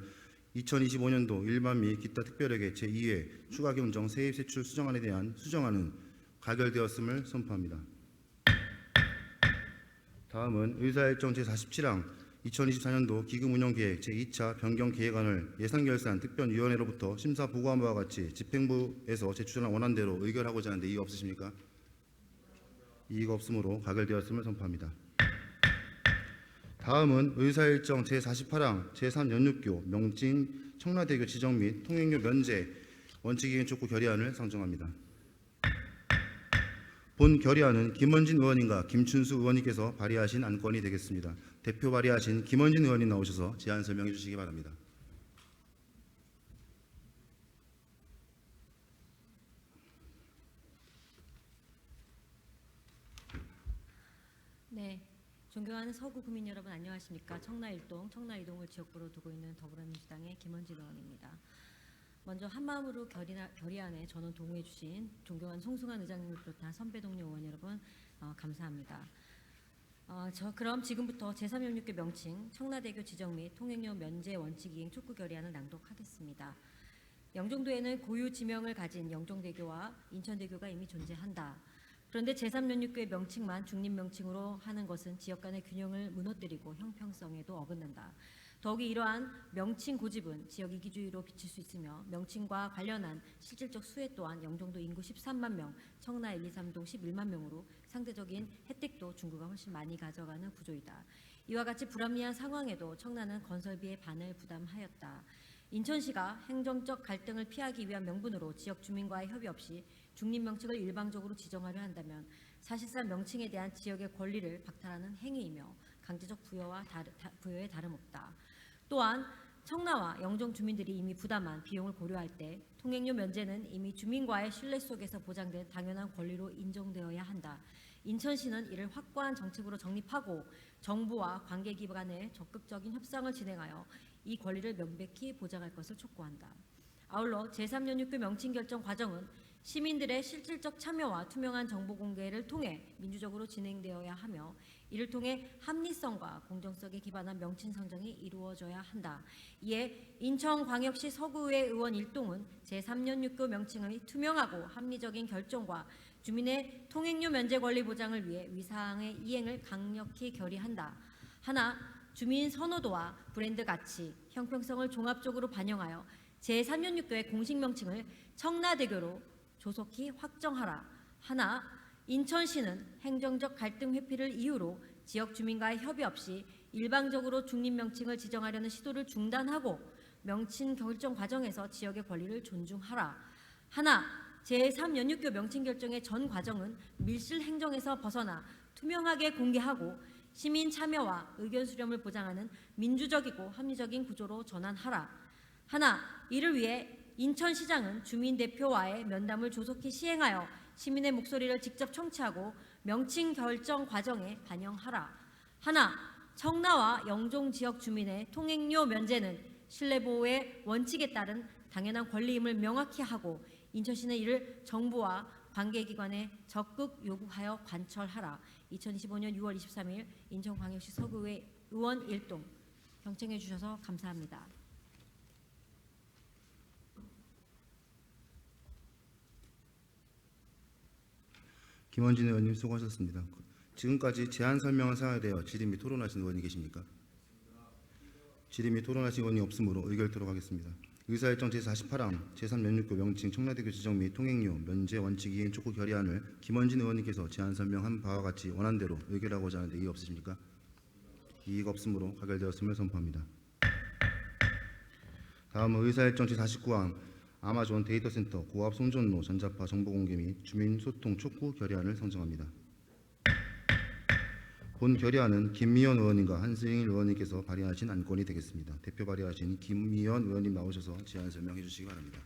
2025년도 일반 및 기타 특별회계 제2회 추가 경정 세입 세출 수정안에 대한 수정안은 가결되었음을 선포합니다. 다음은 의사일정 제47항 2024년도 기금운영계획 제2차 변경계획안을 예산결산 특별위원회로부터 심사 보고한 바와 같이 집행부에서 제출한 원안대로 의결하고자 하는데 이의 없으십니까? 이의가 없으므로 가결되었음을 선포합니다. 다음은 의사일정 제48항 제3연육교 명칭 청라대교 지정 및 통행료 면제 원칙이행 촉구 결의안을 상정합니다. 본 결의안은 김원진 의원님과 김춘수 의원님께서 발의하신 안건이 되겠습니다. 대표 발의하신 김원진 의원님 나오셔서 제안 설명해 주시기 바랍니다. 네, 존경하는 서구 국민 여러분 안녕하십니까? 청라 1동, 청라 2동을 지역구로 두고 있는 더불어민주당의 김원진 의원입니다. 먼저 한마음으로 결의안에 전원 동의해 주신 존경하는 송승환 의장님을 비롯한 선배 동료 의원 여러분 감사합니다. 그럼 지금부터 제3연육교 명칭 청라대교 지정 및 통행료 면제 원칙 이행 촉구 결의안을 낭독하겠습니다. 영종도에는 고유 지명을 가진 영종대교와 인천대교가 이미 존재한다. 그런데 제3연육교의 명칭만 중립명칭으로 하는 것은 지역 간의 균형을 무너뜨리고 형평성에도 어긋난다. 더욱이 이러한 명칭 고집은 지역 이기주의로 비칠 수 있으며 명칭과 관련한 실질적 수혜 또한 영종도 인구 13만 명, 청라 1, 2, 3동 11만 명으로 상대적인 혜택도 중구가 훨씬 많이 가져가는 구조이다. 이와 같이 불합리한 상황에도 청라는 건설비의 반을 부담하였다. 인천시가 행정적 갈등을 피하기 위한 명분으로 지역 주민과의 협의 없이 중립명칭을 일방적으로 지정하려 한다면 사실상 명칭에 대한 지역의 권리를 박탈하는 행위이며 강제적 부여에 다름없다. 또한 청라와 영종 주민들이 이미 부담한 비용을 고려할 때 통행료 면제는 이미 주민과의 신뢰 속에서 보장된 당연한 권리로 인정되어야 한다. 인천시는 이를 확고한 정책으로 정립하고 정부와 관계기관의 적극적인 협상을 진행하여 이 권리를 명백히 보장할 것을 촉구한다. 아울러 제3연육교 명칭 결정 과정은 시민들의 실질적 참여와 투명한 정보 공개를 통해 민주적으로 진행되어야 하며 이를 통해 합리성과 공정성에 기반한 명칭 선정이 이루어져야 한다. 이에 인천광역시 서구의회 의원 일동은 제3연육교 명칭의 투명하고 합리적인 결정과 주민의 통행료 면제 권리 보장을 위해 위사항의 이행을 강력히 결의한다. 하나, 주민 선호도와 브랜드 가치, 형평성을 종합적으로 반영하여 제3연육교의 공식 명칭을 청라대교로 조속히 확정하라. 하나, 인천시는 행정적 갈등 회피를 이유로 지역 주민과의 협의 없이 일방적으로 중립 명칭을 지정하려는 시도를 중단하고 명칭 결정 과정에서 지역의 권리를 존중하라. 하나, 제3연육교 명칭 결정의 전 과정은 밀실 행정에서 벗어나 투명하게 공개하고 시민 참여와 의견 수렴을 보장하는 민주적이고 합리적인 구조로 전환하라. 하나, 이를 위해 인천시장은 주민 대표와의 면담을 조속히 시행하여 시민의 목소리를 직접 청취하고 명칭 결정 과정에 반영하라. 하나, 청라와 영종 지역 주민의 통행료 면제는 신뢰보호의 원칙에 따른 당연한 권리임을 명확히 하고 인천시는 이를 정부와 관계기관에 적극 요구하여 관철하라. 2025년 6월 23일 인천광역시 서구의회 의원 일동 경청해 주셔서 감사합니다. 김원진 의원님 수고하셨습니다. 지금까지 제안 설명을 사용에 대해 질의 및 토론하신 의원이 계십니까? 질의 및 토론하신 의원이 없으므로 의결토록 하겠습니다. 의사일정 제48항 제3연육교 명칭 청라대교 지정 및 통행료 면제 원칙 이행 촉구 결의안을 김원진 의원님께서 제안 설명한 바와 같이 원안대로 의결하고자 하는데 이의 없으십니까? 이의가 없으므로 가결되었음을 선포합니다. 다음은 의사일정 제49항 아마존 데이터센터 고압 송전로 전자파 정보 공개 및 주민 소통 촉구 결의안을 선정합니다. 본 결의안은 김미연 의원님과 한승일 의원님께서 발의하신 안건이 되겠습니다. 대표 발의하신 김미연 의원님 나오셔서 제안 설명해 주시기 바랍니다.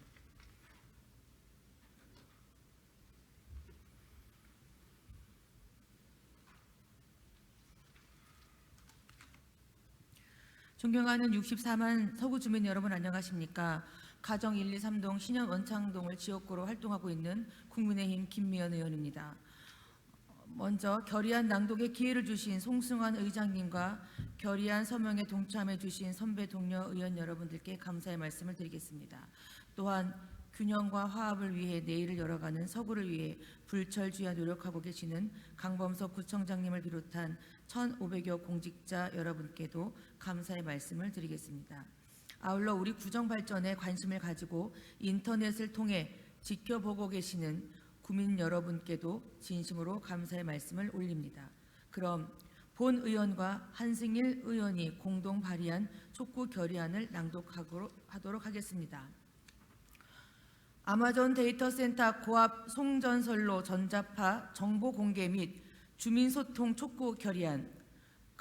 존경하는 64만 서구 주민 여러분 안녕하십니까? 가정 1, 2, 3동 신현 원창동을 지역구로 활동하고 있는 국민의힘 김미연 의원입니다. 먼저 결의안 낭독에 기회를 주신 송승환 의장님과 결의안 서명에 동참해 주신 선배 동료 의원 여러분들께 감사의 말씀을 드리겠습니다. 또한 균형과 화합을 위해 내일을 열어가는 서구를 위해 불철주야 노력하고 계시는 강범석 구청장님을 비롯한 1,500여 공직자 여러분께도 감사의 말씀을 드리겠습니다. 아울러 우리 구정 발전에 관심을 가지고 인터넷을 통해 지켜보고 계시는 국민 여러분께도 진심으로 감사의 말씀을 올립니다. 그럼 본 의원과 한승일 의원이 공동 발의한 촉구 결의안을 낭독하도록 하겠습니다. 아마존 데이터센터 고압 송전선로 전자파 정보 공개 및 주민소통 촉구 결의안.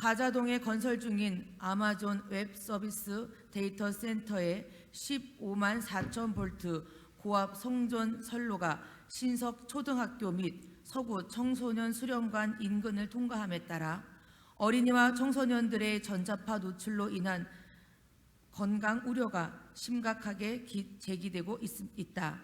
가자동에 건설 중인 아마존 웹 서비스 데이터 센터의 15만 4천 볼트 고압 송전 선로가 신석 초등학교 및 서구 청소년 수련관 인근을 통과함에 따라 어린이와 청소년들의 전자파 노출로 인한 건강 우려가 심각하게 제기되고 있다.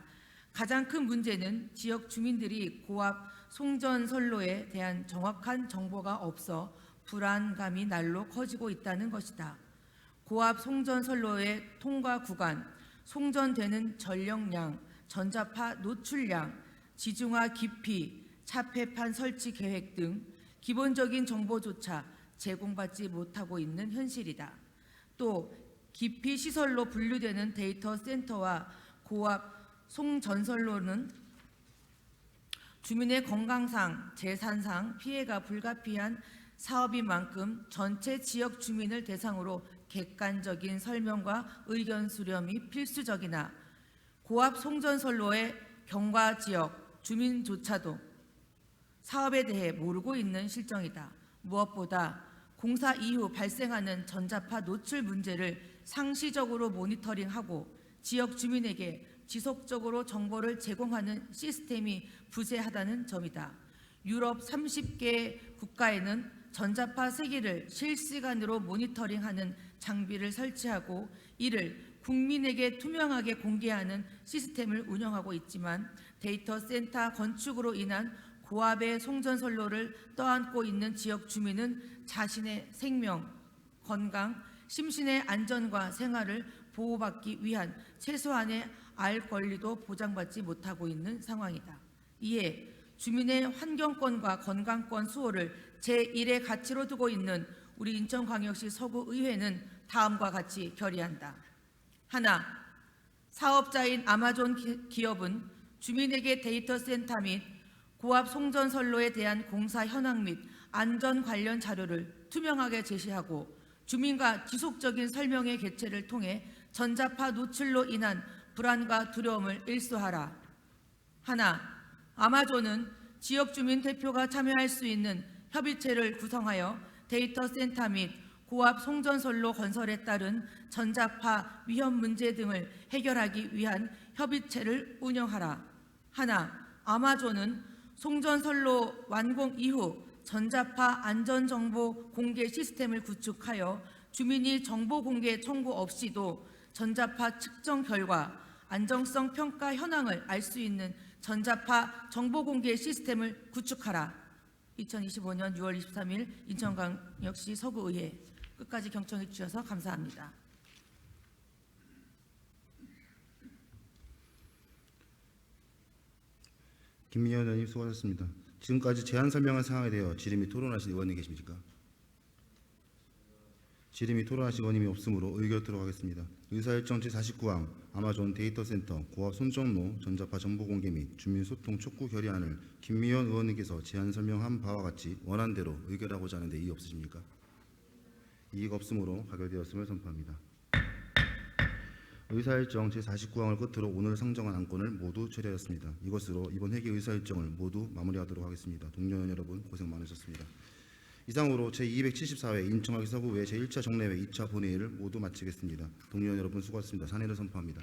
가장 큰 문제는 지역 주민들이 고압 송전 선로에 대한 정확한 정보가 없어 불안감이 날로 커지고 있다는 것이다. 고압 송전 선로의 통과 구간, 송전되는 전력량, 전자파 노출량, 지중화 깊이, 차폐판 설치 계획 등 기본적인 정보조차 제공받지 못하고 있는 현실이다. 또 깊이 시설로 분류되는 데이터 센터와 고압 송전선로는 주민의 건강상, 재산상 피해가 불가피한 사업인 만큼 전체 지역 주민을 대상으로 객관적인 설명과 의견 수렴이 필수적이나 고압 송전선로의 경과 지역 주민조차도 사업에 대해 모르고 있는 실정이다. 무엇보다 공사 이후 발생하는 전자파 노출 문제를 상시적으로 모니터링하고 지역 주민에게 지속적으로 정보를 제공하는 시스템이 부재하다는 점이다. 유럽 30개 국가에는 전자파 세기를 실시간으로 모니터링하는 장비를 설치하고 이를 국민에게 투명하게 공개하는 시스템을 운영하고 있지만 데이터 센터 건축으로 인한 고압의 송전선로를 떠안고 있는 지역 주민은 자신의 생명, 건강, 심신의 안전과 생활을 보호받기 위한 최소한의 알 권리도 보장받지 못하고 있는 상황이다. 이에 주민의 환경권과 건강권 수호를 제1의 가치로 두고 있는 우리 인천광역시 서구의회는 다음과 같이 결의한다. 하나, 사업자인 아마존 기업은 주민에게 데이터 센터 및 고압 송전선로에 대한 공사 현황 및 안전 관련 자료를 투명하게 제시하고 주민과 지속적인 설명의 개최를 통해 전자파 노출로 인한 불안과 두려움을 일소하라. 하나, 아마존은 지역 주민 대표가 참여할 수 있는 협의체를 구성하여 데이터 센터 및 고압 송전선로 건설에 따른 전자파 위험 문제 등을 해결하기 위한 협의체를 운영하라. 하나, 아마존은 송전선로 완공 이후 전자파 안전정보 공개 시스템을 구축하여 주민이 정보 공개 청구 없이도 전자파 측정 결과 안정성 평가 현황을 알 수 있는 전자파 정보 공개 시스템을 구축하라. 2025년 6월 23일 인천광역시 서구의회. 끝까지 경청해 주셔서 감사합니다. 김미연 의원님 수고하셨습니다. 지금까지 제안 설명한 사항에 대해 질의 및 토론하실 의원님 계십니까? 질의 및 토론하실 의원님이 없으므로 의결토록 하겠습니다. 의사일정 제49항 아마존 데이터센터 고압 손전로 전자파 정보 공개 및 주민소통 촉구 결의안을 김미연 의원님께서 제안 설명한 바와 같이 원안대로 의결하고자 하는데 이의 없으십니까? 이의가 없으므로 가결되었음을 선포합니다. 의사일정 제49항을 끝으로 오늘 상정한 안건을 모두 처리하였습니다. 이것으로 이번 회기 의사일정을 모두 마무리하도록 하겠습니다. 동료의원 여러분 고생 많으셨습니다. 이상으로 제274회 인천광역시 서구의회 제1차 정례회 2차 본회의를 모두 마치겠습니다. 동료의원 여러분 수고하셨습니다. 산회를 선포합니다.